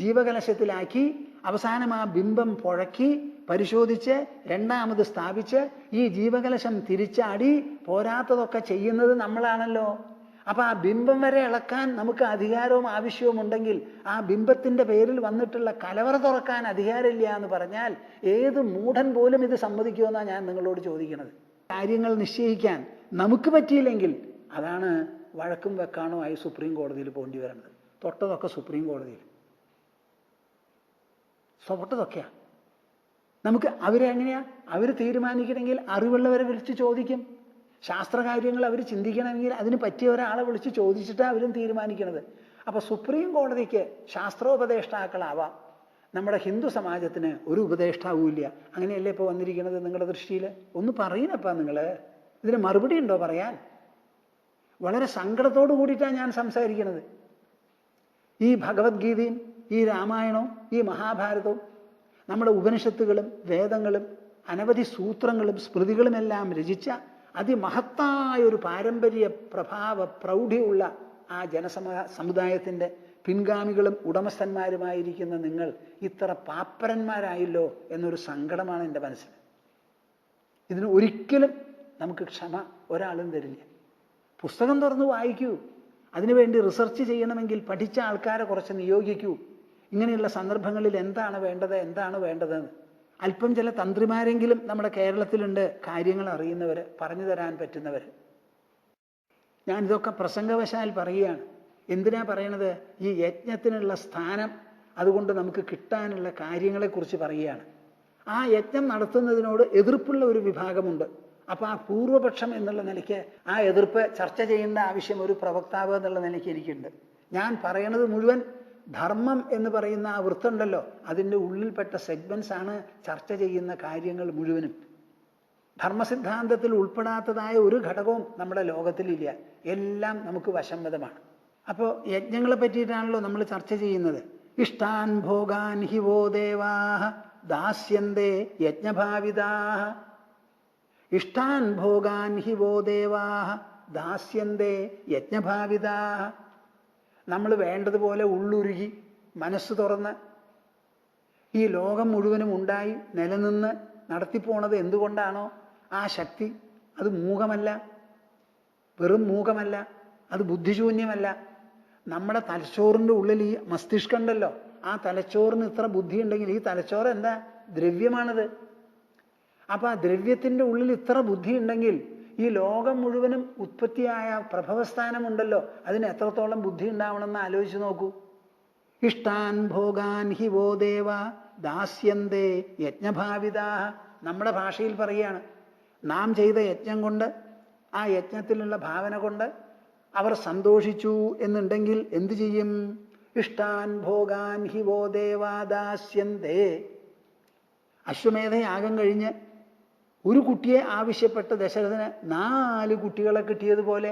ജീവകലശത്തിലാക്കി അവസാനം ആ ബിംബം പുഴക്കി പരിശോധിച്ച് രണ്ടാമത് സ്ഥാപിച്ച് ഈ ജീവകലശം തിരിച്ചാടി പോരാത്തതൊക്കെ ചെയ്യുന്നത് നമ്മളാണല്ലോ. അപ്പം ആ ബിംബം വരെ ഇളക്കാൻ നമുക്ക് അധികാരവും ആവശ്യവും ഉണ്ടെങ്കിൽ ആ ബിംബത്തിൻ്റെ പേരിൽ വന്നിട്ടുള്ള കലവറ തുറക്കാൻ അധികാരമില്ല എന്ന് പറഞ്ഞാൽ ഏത് മൂഢൻ പോലും ഇത് സമ്മതിക്കുമെന്നാണ് ഞാൻ നിങ്ങളോട് ചോദിക്കുന്നത്. കാര്യങ്ങൾ നിശ്ചയിക്കാൻ നമുക്ക് പറ്റിയില്ലെങ്കിൽ അതാണ് വഴക്കും വെക്കാണോ ആയി സുപ്രീം കോടതിയിൽ പോകേണ്ടി വരുന്നത്. തൊട്ടതൊക്കെ സുപ്രീം കോടതിയിൽ, തൊട്ടതൊക്കെയാ. നമുക്ക് അവരെങ്ങനെയാ? അവർ തീരുമാനിക്കണമെങ്കിൽ അറിവുള്ളവരെ വിളിച്ച് ചോദിക്കും. ശാസ്ത്രകാര്യങ്ങൾ അവർ ചിന്തിക്കണമെങ്കിൽ അതിന് പറ്റിയ ഒരാളെ വിളിച്ച് ചോദിച്ചിട്ടാണ് അവരും തീരുമാനിക്കുന്നത്. അപ്പോൾ സുപ്രീം കോടതിക്ക് ശാസ്ത്രോപദേഷ്ടാക്കളാവാം, നമ്മുടെ ഹിന്ദു സമാജത്തിന് ഒരു ഉപദേഷ്ടാവുമില്ല. അങ്ങനെയല്ലേ ഇപ്പോൾ വന്നിരിക്കുന്നത് നിങ്ങളുടെ ദൃഷ്ടിയിൽ? ഒന്ന് പറയുന്നപ്പാ നിങ്ങൾ. ഇതിന് മറുപടി ഉണ്ടോ പറയാൻ? വളരെ സങ്കടത്തോടു കൂടിയിട്ടാണ് ഞാൻ സംസാരിക്കുന്നത്. ഈ ഭഗവത്ഗീതയും ഈ രാമായണവും ഈ മഹാഭാരതവും നമ്മുടെ ഉപനിഷത്തുകളും വേദങ്ങളും അനവധി സൂത്രങ്ങളും സ്മൃതികളുമെല്ലാം രചിച്ച അതിമഹത്തായ ഒരു പാരമ്പര്യ പ്രഭാവ പ്രൗഢിയുള്ള ആ സമുദായത്തിൻ്റെ പിൻഗാമികളും ഉടമസ്ഥന്മാരുമായിരിക്കുന്ന നിങ്ങൾ ഇത്ര പാപ്പരന്മാരായില്ലോ എന്നൊരു സങ്കടമാണ് എൻ്റെ മനസ്സിൽ. ഇതിന് ഒരിക്കലും നമുക്ക് ക്ഷമ ഒരാളും തരില്ല. പുസ്തകം തുറന്ന് വായിക്കൂ. അതിനുവേണ്ടി റിസർച്ച് ചെയ്യണമെങ്കിൽ പഠിച്ച ആൾക്കാരെ കുറച്ച് നിയോഗിക്കൂ. ഇങ്ങനെയുള്ള സന്ദർഭങ്ങളിൽ എന്താണ് വേണ്ടതെന്ന് അല്പം ചില തന്ത്രിമാരെങ്കിലും നമ്മുടെ കേരളത്തിലുണ്ട്, കാര്യങ്ങൾ അറിയുന്നവർ, പറഞ്ഞു തരാൻ പറ്റുന്നവർ. ഞാനിതൊക്കെ പ്രസംഗവശാൽ പറയുകയാണ്. എന്തിനാ പറയണത്? ഈ യജ്ഞത്തിനുള്ള സ്ഥാനം, അതുകൊണ്ട് നമുക്ക് കിട്ടാനുള്ള കാര്യങ്ങളെക്കുറിച്ച് പറയുകയാണ്. ആ യജ്ഞം നടത്തുന്നതിനോട് എതിർപ്പുള്ള ഒരു വിഭാഗമുണ്ട്. അപ്പോൾ ആ പൂർവപക്ഷം എന്നുള്ള നിലയ്ക്ക് ആ എതിർപ്പ് ചർച്ച ചെയ്യേണ്ട ആവശ്യം ഒരു പ്രവക്താവ് എന്നുള്ള നിലയ്ക്ക് എനിക്കുണ്ട്. ഞാൻ പറയണത് മുഴുവൻ ധർമ്മം എന്ന് പറയുന്ന ആ വൃത്തമുണ്ടല്ലോ, അതിൻ്റെ ഉള്ളിൽപ്പെട്ട സെഗ്മെൻറ്റ്സ് ആണ് ചർച്ച ചെയ്യുന്ന കാര്യങ്ങൾ മുഴുവനും. ധർമ്മസിദ്ധാന്തത്തിൽ ഉൾപ്പെടാത്തതായ ഒരു ഘടകവും നമ്മുടെ ലോകത്തിലില്ല. എല്ലാം നമുക്ക് വശംവദമാണ്. അപ്പോൾ യജ്ഞങ്ങളെ പറ്റിയിട്ടാണല്ലോ നമ്മൾ ചർച്ച ചെയ്യുന്നത്. ഇഷ്ടാൻ ഭോഗാൻ ഹി വോ ദേവാഹ ദാസ്യന്തേ യജ്ഞഭാവിതാഹ. ഇഷ്ടാൻ ഭോഗാൻ ഹി വോ ദേവാഹ ദാസ്യന്തേ യജ്ഞഭാവിതാഹ. നമ്മൾ വേണ്ടതുപോലെ ഉള്ളുരുകി മനസ്സ് തുറന്ന് ഈ ലോകം മുഴുവനും ഉണ്ടായി നിലനിന്ന് നടത്തിപ്പോണത് എന്തുകൊണ്ടാണോ ആ ശക്തി, അത് മൂകമല്ല, വെറും മൂകമല്ല, അത് ബുദ്ധിശൂന്യമല്ല. നമ്മുടെ തലച്ചോറിൻ്റെ ഉള്ളിൽ ഈ മസ്തിഷ്കം ഉണ്ടല്ലോ, ആ തലച്ചോറിന് ഇത്ര ബുദ്ധി ഉണ്ടെങ്കിൽ ഈ തലച്ചോറ് എന്താ? ദ്രവ്യമാണത്. അപ്പം ആ ദ്രവ്യത്തിൻ്റെ ഉള്ളിൽ ഇത്ര ബുദ്ധി ഉണ്ടെങ്കിൽ ഈ ലോകം മുഴുവനും ഉത്പത്തിയായ പ്രഭവസ്ഥാനമുണ്ടല്ലോ, അതിന് എത്രത്തോളം ബുദ്ധി ഉണ്ടാവണമെന്ന് ആലോചിച്ച് നോക്കൂ. ഇഷ്ടാൻ ഭോഗാൻ ഹി വോ ദേവ ദാസ്യന്തേ യജ്ഞഭാവിതാഹ. നമ്മുടെ ഭാഷയിൽ പറയുകയാണ്, നാം ചെയ്ത യജ്ഞം കൊണ്ട്, ആ യജ്ഞത്തിലുള്ള ഭാവന കൊണ്ട് അവർ സന്തോഷിച്ചു എന്നുണ്ടെങ്കിൽ എന്തു ചെയ്യും? ഇഷ്ടാൻ ഭോഗാൻ ഹി വോ ദേവ ദാസ്യന്തേ. അശ്വമേധയാഗം കഴിഞ്ഞ് ഒരു കുട്ടിയെ ആവശ്യപ്പെട്ട് ദശരഥന് 4 കുട്ടികളെ കിട്ടിയതുപോലെ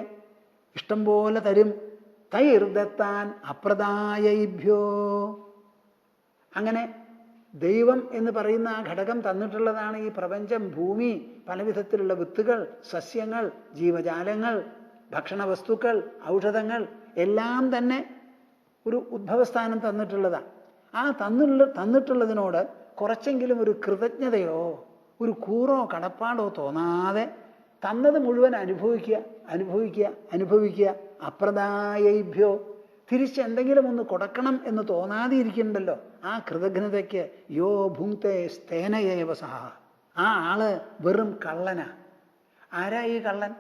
ഇഷ്ടം പോലെ തരും. തൈർദത്താൻ അപ്രദായൈഭ്യോ. അങ്ങനെ ദൈവം എന്ന് പറയുന്ന ആ ഘടകം തന്നിട്ടുള്ളതാണ് ഈ പ്രപഞ്ചം, ഭൂമി, പലവിധത്തിലുള്ള വിത്തുകൾ, സസ്യങ്ങൾ, ജീവജാലങ്ങൾ, ഭക്ഷണ വസ്തുക്കൾ, ഔഷധങ്ങൾ എല്ലാം തന്നെ ഒരു ഉദ്ഭവസ്ഥാനം തന്നിട്ടുള്ളതാണ്. ആ തന്നിട്ടുള്ളതിനോട് കുറച്ചെങ്കിലും ഒരു കൃതജ്ഞതയോ ഒരു കൂറോ കടപ്പാടോ തോന്നാതെ തന്നത് മുഴുവൻ അനുഭവിക്കുക. അപ്രദായൈഭ്യോ. തിരിച്ചെന്തെങ്കിലും ഒന്ന് കൊടുക്കണം എന്ന് തോന്നാതെ ഇരിക്കുന്നുണ്ടല്ലോ, ആ കൃതജ്ഞതയ്ക്ക് യോ ഭുങ്ക്തേ സ്തേനയേവ സഹ. ആ ആള് വെറും കള്ളനാ. ആരാ ഈ കള്ളൻ?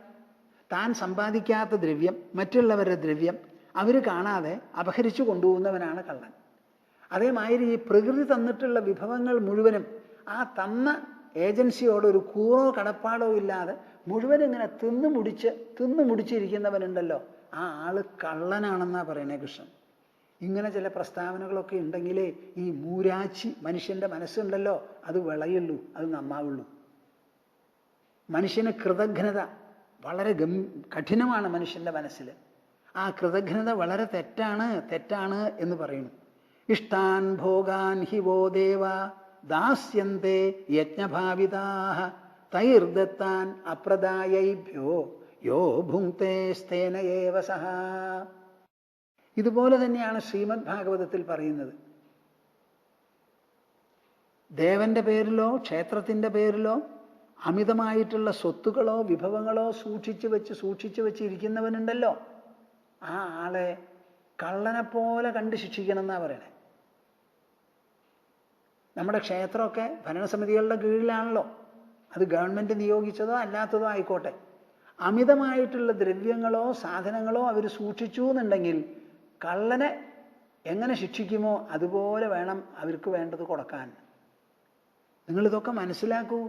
താൻ സമ്പാദിക്കാത്ത ദ്രവ്യം, മറ്റുള്ളവരുടെ ദ്രവ്യം അവർ കാണാതെ അപഹരിച്ചു കൊണ്ടുപോകുന്നവനാണ് കള്ളൻ. അതേമാതിരി ഈ പ്രകൃതി തന്നിട്ടുള്ള വിഭവങ്ങൾ മുഴുവനും ആ തന്ന ഏജൻസിയോട് ഒരു കൂറോ കടപ്പാടോ ഇല്ലാതെ മുഴുവൻ ഇങ്ങനെ തിന്നു മുടിച്ചിരിക്കുന്നവനുണ്ടല്ലോ, ആ ആള് കള്ളനാണെന്നാ പറയണേ കൃഷ്ണൻ. ഇങ്ങനെ ചില പ്രസ്താവനകളൊക്കെ ഉണ്ടെങ്കിലേ ഈ മൂരാച്ചി മനുഷ്യൻ്റെ മനസ്സുണ്ടല്ലോ അത് വിളയുള്ളൂ, അത് നന്നാവുള്ളൂ. മനുഷ്യന് കൃതജ്ഞത വളരെ കഠിനമാണ് മനുഷ്യൻ്റെ മനസ്സിൽ. ആ കൃതജ്ഞത വളരെ തെറ്റാണ് എന്ന് പറയുന്നു. ഇഷ്ടാൻ ഭോഗാൻ ഹി വോ ദേവ ദാസ്യന്തേ യജ്ഞഭാവിതാഹ തൈർദത്താൻ അപ്രദായൈഭ്യോ യോ ഭുങ്ക്തേ സ്തേനയേവ സഹ. ഇതുപോലെ തന്നെയാണ് ശ്രീമദ് ഭാഗവതത്തിൽ പറയുന്നത്. ദേവന്റെ പേരിലോ ക്ഷേത്രത്തിൻ്റെ പേരിലോ അമിതമായിട്ടുള്ള സ്വത്തുകളോ വിഭവങ്ങളോ സൂക്ഷിച്ചു വെച്ച് ഇരിക്കുന്നവനുണ്ടല്ലോ, ആ ആളെ കള്ളനെ പോലെ കണ്ട് ശിക്ഷിക്കണം എന്നാ പറയണേ. നമ്മുടെ ക്ഷേത്രമൊക്കെ ഭരണസമിതികളുടെ കീഴിലാണല്ലോ, അത് ഗവൺമെൻറ് നിയോഗിച്ചതോ അല്ലാത്തതോ ആയിക്കോട്ടെ. അമിതമായിട്ടുള്ള ദ്രവ്യങ്ങളോ സാധനങ്ങളോ അവർ സൂക്ഷിച്ചു എന്നുണ്ടെങ്കിൽ കള്ളനെ എങ്ങനെ ശിക്ഷിക്കുമോ അതുപോലെ വേണം അവർക്ക് വേണ്ടത് കൊടുക്കാൻ. നിങ്ങളിതൊക്കെ മനസ്സിലാക്കൂ.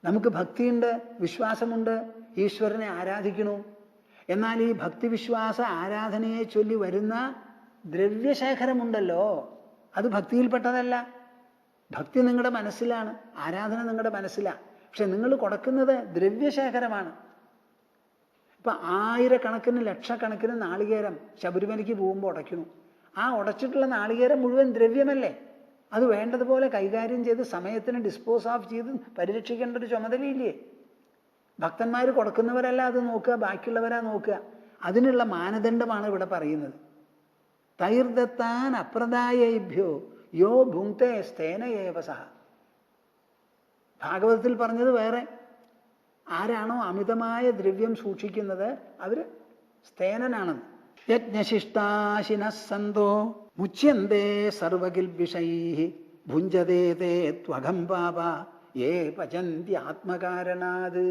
നമുക്ക് ഭക്തിയുണ്ട്, വിശ്വാസമുണ്ട്, ഈശ്വരനെ ആരാധിക്കണു. എന്നാൽ ഈ ഭക്തിവിശ്വാസ ആരാധനയെ ചൊല്ലി വരുന്ന ദ്രവ്യശേഖരമുണ്ടല്ലോ, അത് ഭക്തിയിൽപ്പെട്ടതല്ല. ഭക്തി നിങ്ങളുടെ മനസ്സിലാണ്, ആരാധന നിങ്ങളുടെ മനസ്സിലാണ്. പക്ഷെ നിങ്ങൾ കൊടുക്കുന്നത് ദ്രവ്യശേഖരമാണ്. ഇപ്പം ആയിരക്കണക്കിന് ലക്ഷക്കണക്കിന് നാളികേരം ശബരിമലയ്ക്ക് പോകുമ്പോൾ ഉടയ്ക്കുന്നു. ആ ഉടച്ചിട്ടുള്ള നാളികേരം മുഴുവൻ ദ്രവ്യമല്ലേ? അത് വേണ്ടതുപോലെ കൈകാര്യം ചെയ്ത് സമയത്തിന് ഡിസ്പോസ് ഓഫ് ചെയ്ത് പരിരക്ഷിക്കേണ്ട ഒരു ചുമതലയില്ലേ? ഭക്തന്മാർ കൊടുക്കുന്നവരല്ല അത് നോക്കുക, ബാക്കിയുള്ളവരാ നോക്കുക. അതിനുള്ള മാനദണ്ഡമാണ് ഇവിടെ പറയുന്നത്. തൈർദത്താൻ അപ്രദായേഭ്യോ യോ ഭുങ്ക്തേ സ്തേന ഏവ സഹ. ഭാഗവതത്തിൽ പറഞ്ഞത് വേറെ. ആരാണോ അമിതമായ ദ്രവ്യം സൂക്ഷിക്കുന്നത് അവർ സ്തേനനാണെന്ന്. യജ്ഞശിഷ്ടാശിനഃ സന്തോ മുച്യന്തേ സർവകിൽബിഷൈഃ ഭുഞ്ജതേ തേ ത്വഘം പാപ യേ പചന്തി ആത്മകാരണാത്.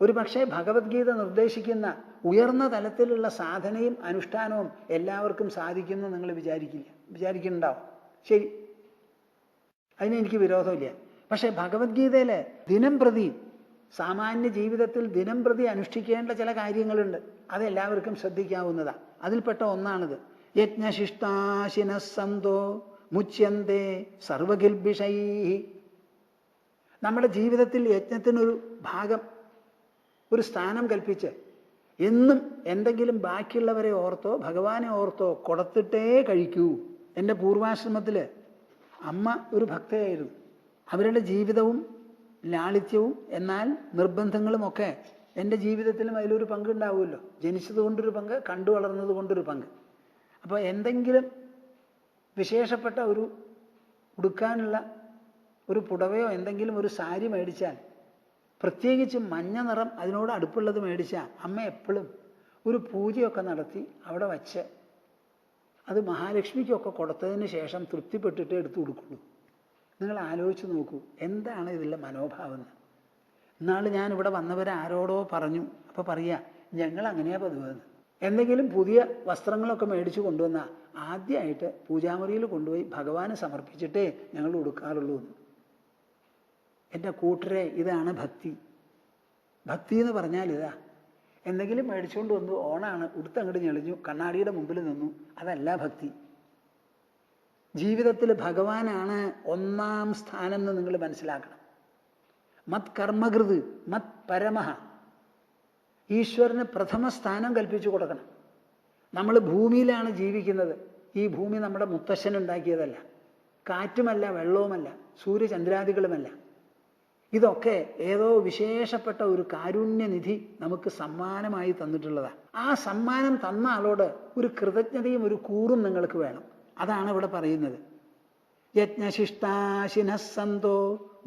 ഒരു പക്ഷേ ഭഗവത്ഗീത നിർദ്ദേശിക്കുന്ന ഉയർന്ന തലത്തിലുള്ള സാധനയും അനുഷ്ഠാനവും എല്ലാവർക്കും സാധിക്കുമെന്ന് നിങ്ങൾ വിചാരിക്കുന്നുണ്ടാവും. ശരി, അതിനെനിക്ക് വിരോധമില്ല. പക്ഷെ ഭഗവത്ഗീതയിൽ ദിനം പ്രതി സാമാന്യ ജീവിതത്തിൽ ദിനം പ്രതി അനുഷ്ഠിക്കേണ്ട ചില കാര്യങ്ങളുണ്ട്. അതെല്ലാവർക്കും ശ്രദ്ധിക്കാവുന്നതാണ്. അതിൽപ്പെട്ട ഒന്നാണിത്. യജ്ഞശിഷ്ടാശിനഃ സന്തോ മുച്യന്തേ സർവകിൽബിഷൈഃ. നമ്മുടെ ജീവിതത്തിൽ യജ്ഞത്തിനൊരു ഭാഗം, ഒരു സ്ഥാനം കൽപ്പിച്ച് എന്നും എന്തെങ്കിലും ബാക്കിയുള്ളവരെ ഓർത്തോ ഭഗവാനെ ഓർത്തോ കൊടുത്തിട്ടേ കഴിക്കൂ. എൻ്റെ പൂർവാശ്രമത്തിൽ അമ്മ ഒരു ഭക്തയായിരുന്നു. അവരുടെ ജീവിതവും ലാളിത്യവും എന്നാൽ നിർബന്ധങ്ങളുമൊക്കെ എൻ്റെ ജീവിതത്തിലും അതിലൊരു പങ്കുണ്ടാവുമല്ലോ. ജനിച്ചത് കൊണ്ടൊരു പങ്ക്, കണ്ടു വളർന്നത് കൊണ്ടൊരു പങ്ക്. അപ്പോൾ എന്തെങ്കിലും വിശേഷപ്പെട്ട ഒരു ഉടുക്കാനുള്ള ഒരു പുടവയോ എന്തെങ്കിലും ഒരു സാരി മേടിച്ചാൽ, പ്രത്യേകിച്ച് മഞ്ഞ നിറം അതിനോട് അടുപ്പുള്ളത് മേടിച്ചാൽ അമ്മ എപ്പോഴും ഒരു പൂജയൊക്കെ നടത്തി അവിടെ വച്ച് അത് മഹാലക്ഷ്മിക്കൊക്കെ കൊടുത്തതിന് ശേഷം തൃപ്തിപ്പെട്ടിട്ട് എടുത്തു കൊടുക്കുള്ളൂ. നിങ്ങൾ ആലോചിച്ച് നോക്കൂ, എന്താണ് ഇതിലെ മനോഭാവം. ഇന്നാൾ ഞാനിവിടെ വന്നവരെ ആരോടോ പറഞ്ഞു. അപ്പോൾ പറയുക, ഞങ്ങൾ അങ്ങനെയാ പതിവെന്ന്. എന്തെങ്കിലും പുതിയ വസ്ത്രങ്ങളൊക്കെ മേടിച്ചു കൊണ്ടുവന്നാൽ ആദ്യമായിട്ട് പൂജാമുറിയിൽ കൊണ്ടുപോയി ഭഗവാന് സമർപ്പിച്ചിട്ടേ ഞങ്ങൾ ഉടുക്കാറുള്ളൂ എന്ന്. എൻ്റെ കൂട്ടരെ, ഇതാണ് ഭക്തി. ഭക്തി എന്ന് പറഞ്ഞാൽ ഇതാ, എന്തെങ്കിലും മേടിച്ചുകൊണ്ട് വന്നു, ഓണാണ്, ഉടുത്തങ്ങോട്ട് ഞെളിഞ്ഞു, കണ്ണാടിയുടെ മുമ്പിൽ നിന്നു, അതല്ല ഭക്തി. ജീവിതത്തിൽ ഭഗവാനാണ് ഒന്നാം സ്ഥാനം എന്ന് നിങ്ങൾ മനസ്സിലാക്കണം. മത് കർമ്മകൃത് മത് പരമഹ. ഈശ്വരന് പ്രഥമ സ്ഥാനം കൽപ്പിച്ചു കൊടുക്കണം. നമ്മൾ ഭൂമിയിലാണ് ജീവിക്കുന്നത്. ഈ ഭൂമി നമ്മുടെ മുത്തശ്ശനുണ്ടാക്കിയതല്ല. കാറ്റുമല്ല, വെള്ളവുമല്ല, സൂര്യചന്ദ്രാദികളുമല്ല. ഇതൊക്കെ ഏതോ വിശേഷപ്പെട്ട ഒരു കാരുണ്യനിധി നമുക്ക് സമ്മാനമായി തന്നിട്ടുള്ളതാണ്. ആ സമ്മാനം തന്ന ആളോട് ഒരു കൃതജ്ഞതയും ഒരു കൂറും നിങ്ങൾക്ക് വേണം. അതാണ് ഇവിടെ പറയുന്നത്. യജ്ഞശിഷ്ടാശിനഃ സന്തോ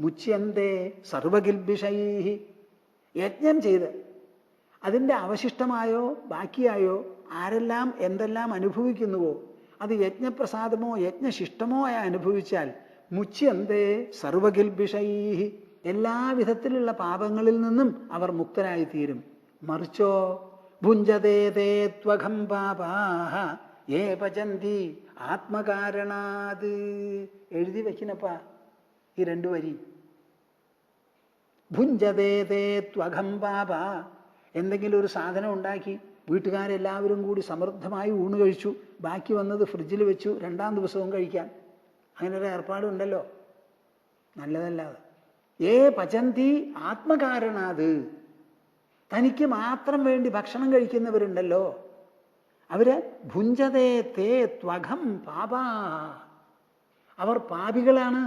മുച്യന്തേ സർവകിൽബിഷൈഃ. യജ്ഞം ചെയ്ത് അതിൻ്റെ അവശിഷ്ടമായോ ബാക്കിയായോ ആരെല്ലാം എന്തെല്ലാം അനുഭവിക്കുന്നുവോ അത് യജ്ഞപ്രസാദമോ യജ്ഞശിഷ്ടമോ ആയി അനുഭവിച്ചാൽ മുച്യന്തേ സർവകിൽബിഷൈഃ, എല്ലാവിധത്തിലുള്ള പാപങ്ങളിൽ നിന്നും അവർ മുക്തരായിത്തീരും. മറിച്ചോ ഭുഞ്ജതേ തേ ത്വഘം പാപാഃ യേ പചന്തി ആത്മകാരണാത്. എഴുതി വയ്ക്കുന്നപ്പാ ഈ 2 വരി. ഭുഞ്ജതേ തേ ത്വഘം പാപ. എന്തെങ്കിലും ഒരു സാധനം ഉണ്ടാക്കി വീട്ടുകാരെല്ലാവരും കൂടി സമൃദ്ധമായി ഊണ് കഴിച്ചു, ബാക്കി വന്നത് ഫ്രിഡ്ജിൽ വെച്ചു, 2ാം ദിവസവും കഴിക്കാൻ. അങ്ങനെ ഒരു ഏർപ്പാടുണ്ടല്ലോ, നല്ലതല്ലാതെ. ഏ പചന്തി ആത്മകാരണാത്. തനിക്ക് മാത്രം വേണ്ടി ഭക്ഷണം കഴിക്കുന്നവരുണ്ടല്ലോ, അവര് ഭുഞ്ജതേ തേ ത്വഘം പാപാ. അവർ പാപികളാണ്,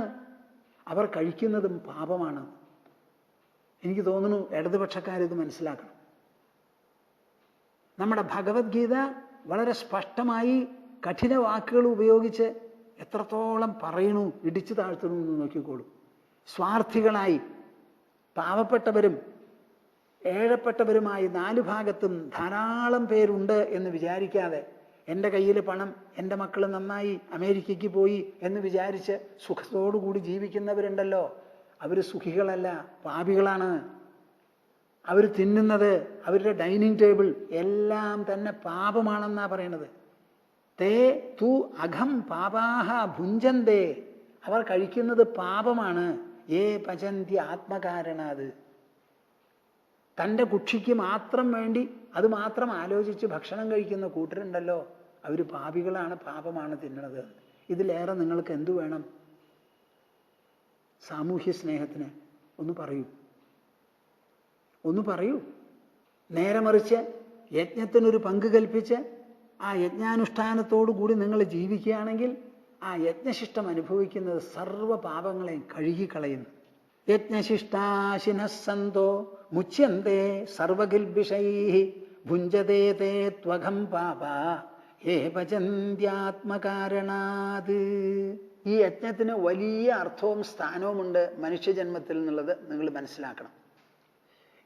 അവർ കഴിക്കുന്നതും പാപമാണ്. എനിക്ക് തോന്നുന്നു ഇടതുപക്ഷക്കാരിത് മനസ്സിലാക്കണം. നമ്മുടെ ഭഗവത്ഗീത വളരെ സ്പഷ്ടമായി കഠിന വാക്കുകൾ ഉപയോഗിച്ച് എത്രത്തോളം പറയണു, ഇടിച്ചു താഴ്ത്തണു എന്ന് നോക്കിക്കോളൂ. സ്വാർത്ഥികളായി പാവപ്പെട്ടവരും ഏഴപ്പെട്ടവരുമായി 4 ഭാഗത്തും ധാരാളം പേരുണ്ട് എന്ന് വിചാരിക്കാതെ, എൻ്റെ കയ്യിൽ പണം, എൻ്റെ മക്കൾ നന്നായി അമേരിക്കയ്ക്ക് പോയി എന്ന് വിചാരിച്ച് സുഖത്തോടുകൂടി ജീവിക്കുന്നവരുണ്ടല്ലോ, അവർ സുഖികളല്ല, പാപികളാണ്. അവർ തിന്നുന്നത്, അവരുടെ ഡൈനിങ് ടേബിൾ എല്ലാം തന്നെ പാപമാണെന്നാ പറയണത്. തേ തു അഘം പാപാഹ ഭുഞ്ജന്തേ. അവർ കഴിക്കുന്നത് പാപമാണ്. ഏ പചന്തി ആത്മകാരണാത്. തൻ്റെ കുക്ഷിക്ക് മാത്രം വേണ്ടി അത് മാത്രം ആലോചിച്ച് ഭക്ഷണം കഴിക്കുന്ന കൂട്ടരുണ്ടല്ലോ, അവർ പാപികളാണ്, പാപമാണ് തിന്നണത്. ഇതിലേറെ നിങ്ങൾക്ക് എന്തു വേണം? സാമൂഹ്യ സ്നേഹത്തിന് ഒന്ന് പറയൂ. നേരെ മറിച്ച് യജ്ഞത്തിനൊരു പങ്ക് കൽപ്പിച്ച് ആ യജ്ഞാനുഷ്ഠാനത്തോടു കൂടി നിങ്ങൾ ജീവിക്കുകയാണെങ്കിൽ ആ യജ്ഞശിഷ്ടം അനുഭവിക്കുന്നത് സർവ്വ പാപങ്ങളെയും കഴുകിക്കളയുന്നു. യജ്ഞശിഷ്ടാശിനഃ സന്തോ മുച്യന്തേ സർവകിൽബിഷൈഃ ഭുഞ്ജതേ തേ ത്വഘം പാപാ യേ ഭജന്ത്യാത്മകാരണാത്. ഈ യജ്ഞത്തിന് വലിയ അർത്ഥവും സ്ഥാനവുമുണ്ട് മനുഷ്യജന്മത്തിൽ എന്നുള്ളത് നിങ്ങൾ മനസ്സിലാക്കണം.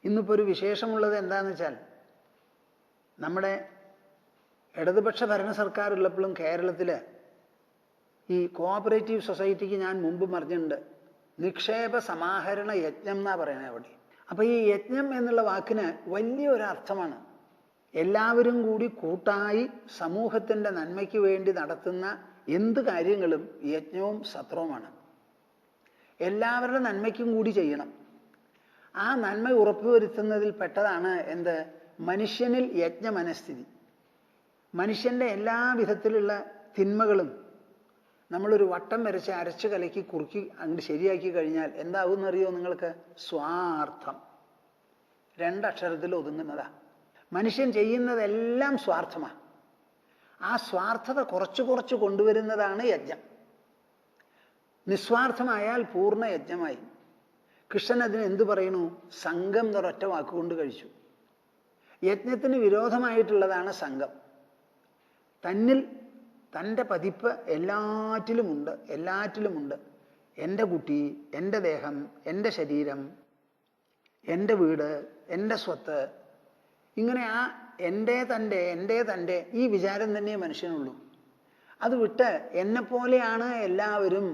ഇന്നിപ്പോൾ ഒരു വിശേഷമുള്ളത് എന്താണെന്ന് വെച്ചാൽ, നമ്മുടെ ഇടതുപക്ഷ ഭരണ സർക്കാർ ഉള്ളപ്പോഴും കേരളത്തിൽ ഈ കോഓപ്പറേറ്റീവ് സൊസൈറ്റിക്ക് ഞാൻ മുമ്പ് പറഞ്ഞിട്ടുണ്ട്, നിക്ഷേപ സമാഹരണ യജ്ഞം എന്നാണ് പറയുന്നത് അവിടെ. അപ്പോൾ ഈ യജ്ഞം എന്നുള്ള വാക്കിന് വലിയൊരർത്ഥമാണ്. എല്ലാവരും കൂടി കൂട്ടായി സമൂഹത്തിൻ്റെ നന്മയ്ക്ക് വേണ്ടി നടത്തുന്ന എന്ത് കാര്യങ്ങളും യജ്ഞവും സത്രവുമാണ്. എല്ലാവരുടെ നന്മയ്ക്കും കൂടി ചെയ്യണം. ആ നന്മ ഉറപ്പുവരുത്തുന്നതിൽ പെട്ടതാണ് എന്ത്? മനുഷ്യനിൽ യജ്ഞ മനസ്ഥിതി. മനുഷ്യൻ്റെ എല്ലാ വിധത്തിലുള്ള തിന്മകളും നമ്മളൊരു വട്ടം വരച്ച് അരച്ച് കലക്കി കുറുക്കി അങ്ങോട്ട് ശരിയാക്കി കഴിഞ്ഞാൽ എന്താവുമെന്നറിയോ നിങ്ങൾക്ക്? സ്വാർത്ഥം. രണ്ടക്ഷരത്തിൽ ഒതുങ്ങുന്നതാ. മനുഷ്യൻ ചെയ്യുന്നതെല്ലാം സ്വാർത്ഥമാണ്. ആ സ്വാർത്ഥത കുറച്ച് കുറച്ച് കൊണ്ടുവരുന്നതാണ് യജ്ഞം. നിസ്വാർത്ഥമായാൽ പൂർണ്ണ യജ്ഞമായി. കൃഷ്ണൻ അതിന് എന്തു പറയുന്നു? സംഘം എന്നൊരൊറ്റ വാക്കുകൊണ്ട് കഴിച്ചു. യജ്ഞത്തിന് വിരോധമായിട്ടുള്ളതാണ് സംഘം. തന്നിൽ തൻ്റെ പതിപ്പ് എല്ലാറ്റിലുമുണ്ട്. എൻ്റെ കുട്ടി, എൻ്റെ ദേഹം, എൻ്റെ ശരീരം, എൻ്റെ വീട്, എൻ്റെ സ്വത്ത്, ഇങ്ങനെ ആ എൻ്റെ തൻ്റെ ഈ വിചാരം തന്നെ മനുഷ്യനുള്ളൂ. അത് വിട്ട് എന്നെപ്പോലെയാണ് എല്ലാവരും,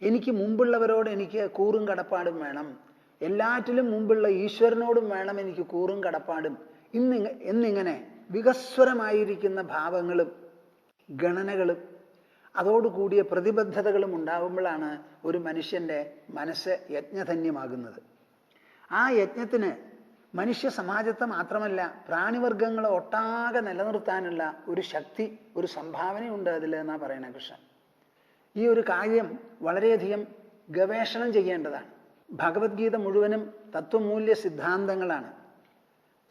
എനിക്ക് മുമ്പുള്ളവരോട് എനിക്ക് കൂറും കടപ്പാടും വേണം, എല്ലാറ്റിലും മുമ്പുള്ള ഈശ്വരനോടും വേണം എനിക്ക് കൂറും കടപ്പാടും എന്നിങ്ങനെ വികസ്വരമായിരിക്കുന്ന ഭാവങ്ങളും ഗണനകളും അതോടുകൂടിയ പ്രതിബദ്ധതകളും ഉണ്ടാവുമ്പോഴാണ് ഒരു മനുഷ്യൻ്റെ മനസ്സ് യജ്ഞധന്യമാകുന്നത്. ആ യജ്ഞത്തിന് മനുഷ്യ സമാജത്തെ മാത്രമല്ല പ്രാണിവർഗങ്ങളെ ഒട്ടാകെ നിലനിർത്താനുള്ള ഒരു ശക്തി, ഒരു സംഭാവനയുണ്ട് അതിൽ എന്നാണ് പറയുന്നത് കൃഷ്ണൻ. ഈ ഒരു കാര്യം വളരെയധികം ഗവേഷണം ചെയ്യേണ്ടതാണ്. ഭഗവത്ഗീത മുഴുവനും തത്വമൂല്യ സിദ്ധാന്തങ്ങളാണ്.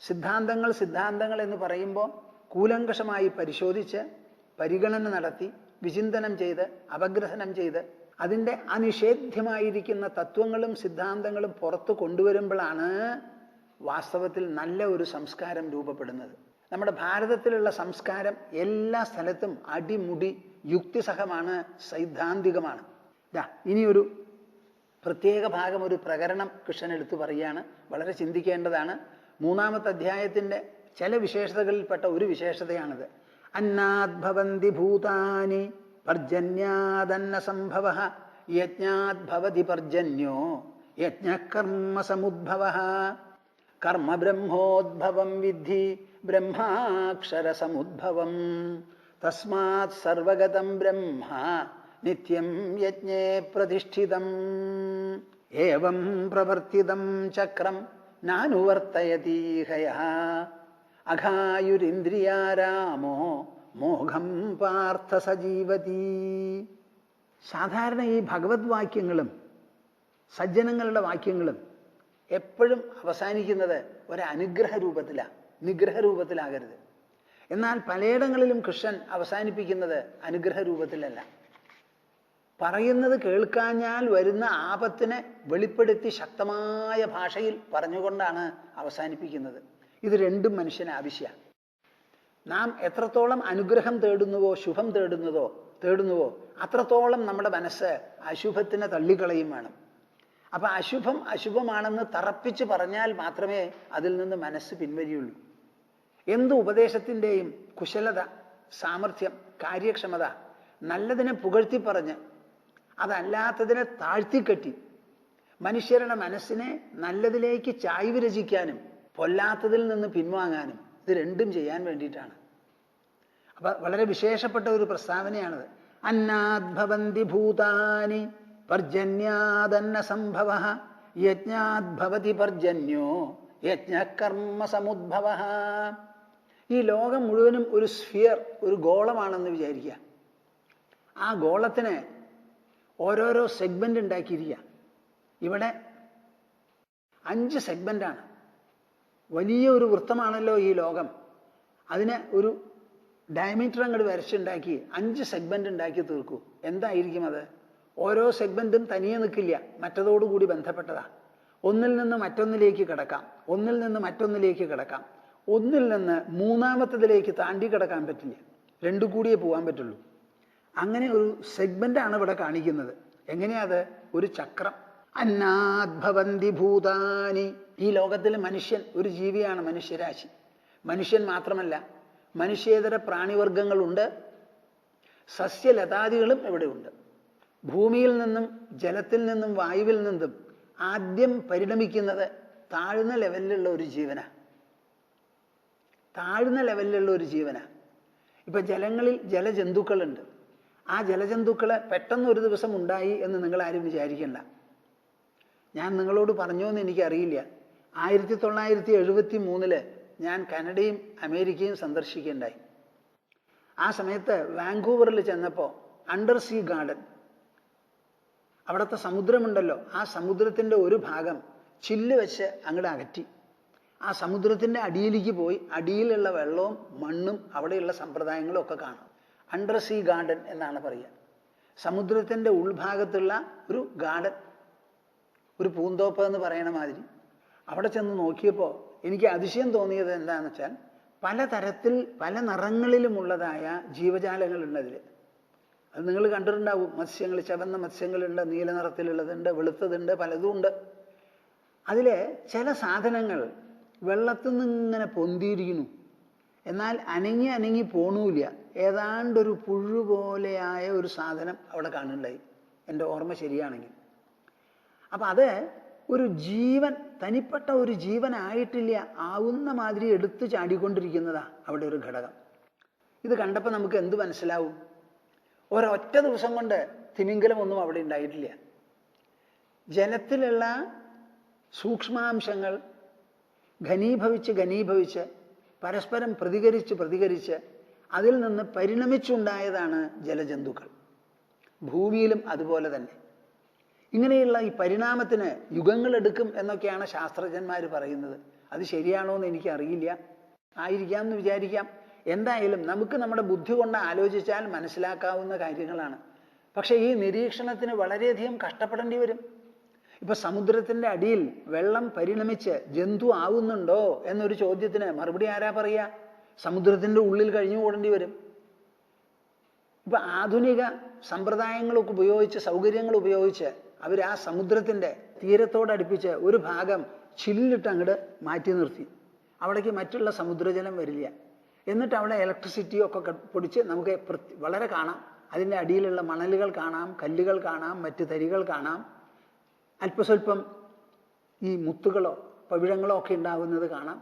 സിദ്ധാന്തങ്ങൾ എന്ന് പറയുമ്പോൾ കൂലങ്കഷമായി പരിശോധിച്ച് പരിഗണന നടത്തി വിചിന്തനം ചെയ്ത് അപഗ്രഥനം ചെയ്ത് അതിൻ്റെ അനിഷേധ്യമായിരിക്കുന്ന തത്വങ്ങളും സിദ്ധാന്തങ്ങളും പുറത്തു കൊണ്ടുവരുമ്പോഴാണ് വാസ്തവത്തിൽ നല്ല ഒരു സംസ്കാരം രൂപപ്പെടുന്നത്. നമ്മുടെ ഭാരതത്തിലുള്ള സംസ്കാരം എല്ലാ സ്ഥലത്തും അടിമുടി യുക്തിസഹമാണ്, സൈദ്ധാന്തികമാണ്. ഇനിയൊരു പ്രത്യേക ഭാഗം, ഒരു പ്രകരണം കൃഷ്ണൻ എടുത്തു പറയുകയാണ്. വളരെ ചിന്തിക്കേണ്ടതാണ്. 3-ാമത്തെ അധ്യായത്തിൻ്റെ ചില വിശേഷതകളിൽപ്പെട്ട ഒരു വിശേഷതയാണിത്. അന്നാദ് ഭവന്തി ഭൂതാനി പർജന്യാദന്ന സംഭവഃ യജ്ഞാദ് ഭവതി പർജന്യോ യജ്ഞകർമ്മ സമുദ്ഭവഃ കർമ്മ ബ്രഹ്മോദ്ഭവം വിദ്ധി ബ്രഹ്മാക്ഷര സമുദ്ഭവം തസ്മാത് സർവഗതം ബ്രഹ്മ നിത്യം യജ്ഞേ പ്രതിഷ്ഠിതം ഏവം പ്രവർത്തിതം ചക്രം നാനുവർത്തയതീഹയഃ അഘായുരിന്ദ്രിയാരാമോ മോഘം പാർത്ഥ സജീവതി. സാധാരണ ഈ ഭഗവത് വാക്യങ്ങളും സജ്ജനങ്ങളുടെ വാക്യങ്ങളും എപ്പോഴും അവസാനിക്കുന്നത് ഒരു അനുഗ്രഹ രൂപത്തിലാണ്, നിഗ്രഹ രൂപത്തിലാകരുത്. എന്നാൽ പലയിടങ്ങളിലും കൃഷ്ണൻ അവസാനിപ്പിക്കുന്നത് അനുഗ്രഹ രൂപത്തിലല്ല. പറയുന്നത് കേൾക്കാഞ്ഞാൽ വരുന്ന ആപത്തിനെ വെളിപ്പെടുത്തി ശക്തമായ ഭാഷയിൽ പറഞ്ഞുകൊണ്ടാണ് അവസാനിപ്പിക്കുന്നത്. ഇത് രണ്ടും മനുഷ്യന് ആവശ്യമാണ്. നാം എത്രത്തോളം അനുഗ്രഹം തേടുന്നുവോ ശുഭം തേടുന്നുവോ അത്രത്തോളം നമ്മുടെ മനസ്സ് അശുഭത്തിനെ തള്ളിക്കളയും വേണം. അപ്പം അശുഭമാണെന്ന് തറപ്പിച്ച് പറഞ്ഞാൽ മാത്രമേ അതിൽ നിന്ന് മനസ്സ് പിൻവലിയുള്ളൂ. എന്ത് ഉപദേശത്തിൻ്റെയും കുശലത, സാമർഥ്യം, കാര്യക്ഷമത നല്ലതിനെ പുകഴ്ത്തി പറഞ്ഞ് അതല്ലാത്തതിനെ താഴ്ത്തിക്കെട്ടി മനുഷ്യരുടെ മനസ്സിനെ നല്ലതിലേക്ക് ചായ്വ് രചിക്കാനും പൊല്ലാത്തതിൽ നിന്ന് പിൻവാങ്ങാനും ഇത് രണ്ടും ചെയ്യാൻ വേണ്ടിയിട്ടാണ്. അപ്പം വളരെ വിശേഷപ്പെട്ട ഒരു പ്രസ്താവനയാണത്. അന്നാദ് ഭവന്തി ഭൂതാനി പർജന്യാദന്ന സംഭവഃ യജ്ഞാദ് ഭവതി പർജന്യോ യജ്ഞകർമ്മ സമുദ്ഭവഃ. ഈ ലോകം മുഴുവനും ഒരു സ്ഫിയർ, ഒരു ഗോളമാണെന്ന് വിചാരിക്കുക. ആ ഗോളത്തിന് ഓരോരോ സെഗ്മെന്റ് ഉണ്ടാക്കിയിരിക്കുക. ഇവിടെ 5 സെഗ്മെന്റാണ്. വലിയ ഒരു വൃത്തമാണല്ലോ ഈ ലോകം. അതിനെ ഒരു ഡയമീറ്റർ അങ്ങോട്ട് വരച്ചുണ്ടാക്കി 5 സെഗ്മെന്റ് ഉണ്ടാക്കി തീർക്കൂ. എന്തായിരിക്കും അത്? ഓരോ സെഗ്മെന്റും തനിയെ നിൽക്കില്ല, മറ്റതോടുകൂടി ബന്ധപ്പെട്ടതാ. ഒന്നിൽ നിന്ന് മറ്റൊന്നിലേക്ക് കിടക്കാം, ഒന്നിൽ നിന്ന് മറ്റൊന്നിലേക്ക് കിടക്കാം, ഒന്നിൽ നിന്ന് മൂന്നാമത്തതിലേക്ക് താണ്ടി കിടക്കാൻ പറ്റില്ല, രണ്ടു കൂടിയേ പോകാൻ പറ്റുള്ളൂ. അങ്ങനെ ഒരു സെഗ്മെന്റാണ് ഇവിടെ കാണിക്കുന്നത്. എങ്ങനെയാ അത്? ഒരു ചക്രം. അന്നാദ്ഭവന്തി ഭൂതാനി. ഈ ലോകത്തിൽ മനുഷ്യൻ ഒരു ജീവിയാണ്, മനുഷ്യരാശി. മനുഷ്യൻ മാത്രമല്ല, മനുഷ്യേതര പ്രാണിവർഗങ്ങളുണ്ട്, സസ്യലതാദികളും ഇവിടെയുണ്ട്. ഭൂമിയിൽ നിന്നും ജലത്തിൽ നിന്നും വായുവിൽ നിന്നും ആദ്യം പരിണമിക്കുന്നത് താഴ്ന്ന ലെവലിലുള്ള ഒരു ജീവനാണ്. താഴ്ന്ന ലെവലിലുള്ള ഒരു ജീവനാണ്. ഇപ്പൊ ജലങ്ങളിൽ ജലജന്തുക്കളുണ്ട്. ആ ജലജന്തുക്കളെ പെട്ടെന്ന് ഒരു ദിവസം ഉണ്ടായി എന്ന് നിങ്ങൾ ആരും വിചാരിക്കണ്ട. ഞാൻ നിങ്ങളോട് പറഞ്ഞോ എന്ന് എനിക്കറിയില്ല. 1973 ഞാൻ കാനഡയും അമേരിക്കയും സന്ദർശിക്കുകയുണ്ടായി. ആ സമയത്ത് വാങ്കൂവറിൽ ചെന്നപ്പോൾ അണ്ടർ സീ ഗാർഡൻ, അവിടുത്തെ സമുദ്രമുണ്ടല്ലോ, ആ സമുദ്രത്തിൻ്റെ ഒരു ഭാഗം ചില്ല് വെച്ച് അങ്ങോട്ട് അകറ്റി. ആ സമുദ്രത്തിൻ്റെ അടിയിലേക്ക് പോയി അടിയിലുള്ള വെള്ളവും മണ്ണും അവിടെയുള്ള സമ്പ്രദായങ്ങളും ഒക്കെ കാണാം. അണ്ടർ സീ ഗാർഡൻ എന്നാണ് പറയുക. സമുദ്രത്തിൻ്റെ ഉൾഭാഗത്തുള്ള ഒരു ഗാർഡൻ, ഒരു പൂന്തോപ്പ് എന്ന് പറയണ മാതിരി. അവിടെ ചെന്ന് നോക്കിയപ്പോൾ എനിക്ക് അതിശയം തോന്നിയത് എന്താണെന്ന് വെച്ചാൽ, പലതരത്തിൽ പല നിറങ്ങളിലുമുള്ളതായ ജീവജാലങ്ങളുണ്ട് അതിൽ. അത് നിങ്ങൾ കണ്ടിട്ടുണ്ടാവും. മത്സ്യങ്ങൾ, ചുവന്ന മത്സ്യങ്ങളുണ്ട്, നീല നിറത്തിലുള്ളതുണ്ട്, വെളുത്തതുണ്ട്, പലതും ഉണ്ട്. അതിൽ ചില സാധനങ്ങൾ വെള്ളത്തിൽ നിന്നിങ്ങനെ പൊന്തിയിരിക്കുന്നു, എന്നാൽ അനങ്ങി അനങ്ങി പോണൂല്ല. ഏതാണ്ടൊരു പുഴു പോലെയായ ഒരു സാധനം അവിടെ കാണുന്നുണ്ടായി, എൻ്റെ ഓർമ്മ ശരിയാണെങ്കിൽ. അപ്പം അത് ഒരു ജീവൻ, തനിപ്പെട്ട ഒരു ജീവനായിട്ടില്ല, ആവുന്ന മാതിരി എടുത്തു ചാടിക്കൊണ്ടിരിക്കുന്നതാ അവിടെ ഒരു ഘടകം. ഇത് കണ്ടപ്പോൾ നമുക്ക് എന്ത് മനസ്സിലാവും? ഒരൊറ്റ ദിവസം കൊണ്ട് തിമിംഗലമൊന്നും അവിടെ ഉണ്ടായിട്ടില്ല. ജലത്തിലുള്ള സൂക്ഷ്മാംശങ്ങൾ ഘനീഭവിച്ച് പരസ്പരം പ്രതികരിച്ച് അതിൽ നിന്ന് പരിണമിച്ചുണ്ടായതാണ് ജലജന്തുക്കൾ. ഭൂമിയിലും അതുപോലെ തന്നെ. ഇങ്ങനെയുള്ള ഈ പരിണാമത്തിന് യുഗങ്ങളെടുക്കും എന്നൊക്കെയാണ് ശാസ്ത്രജ്ഞന്മാർ പറയുന്നത്. അത് ശരിയാണോ എന്ന് എനിക്കറിയില്ല, ആയിരിക്കാം എന്ന് വിചാരിക്കാം. എന്തായാലും നമുക്ക് നമ്മുടെ ബുദ്ധി കൊണ്ട് ആലോചിച്ചാൽ മനസ്സിലാക്കാവുന്ന കാര്യങ്ങളാണ്. പക്ഷേ ഈ നിരീക്ഷണത്തിന് വളരെയധികം കഷ്ടപ്പെടേണ്ടി വരും. ഇപ്പൊ സമുദ്രത്തിന്റെ അടിയിൽ വെള്ളം പരിണമിച്ച് ജന്തു ആവുന്നുണ്ടോ എന്നൊരു ചോദ്യത്തിന് മറുപടി ആരാ പറയുക? സമുദ്രത്തിന്റെ ഉള്ളിൽ കഴിഞ്ഞു കൂടേണ്ടി വരും. ഇപ്പൊ ആധുനിക സമ്പ്രദായങ്ങളൊക്കെ ഉപയോഗിച്ച്, സൗകര്യങ്ങൾ ഉപയോഗിച്ച് അവർ ആ സമുദ്രത്തിന്റെ തീരത്തോടടുപ്പിച്ച് ഒരു ഭാഗം ചില്ലിട്ട് അങ്ങോട്ട് മാറ്റി നിർത്തി. അവിടേക്ക് മറ്റുള്ള സമുദ്രജലം വരില്ല. എന്നിട്ട് അവിടെ ഇലക്ട്രിസിറ്റിയൊക്കെ പൊടിച്ച് നമുക്ക് വളരെ കാണാം. അതിൻ്റെ അടിയിലുള്ള മണലുകൾ കാണാം, കല്ലുകൾ കാണാം, മറ്റ് തരികൾ കാണാം. അല്പസ്വല്പം ഈ മുത്തുകളോ പവിഴങ്ങളോ ഒക്കെ ഉണ്ടാവുന്നത് കാണാം.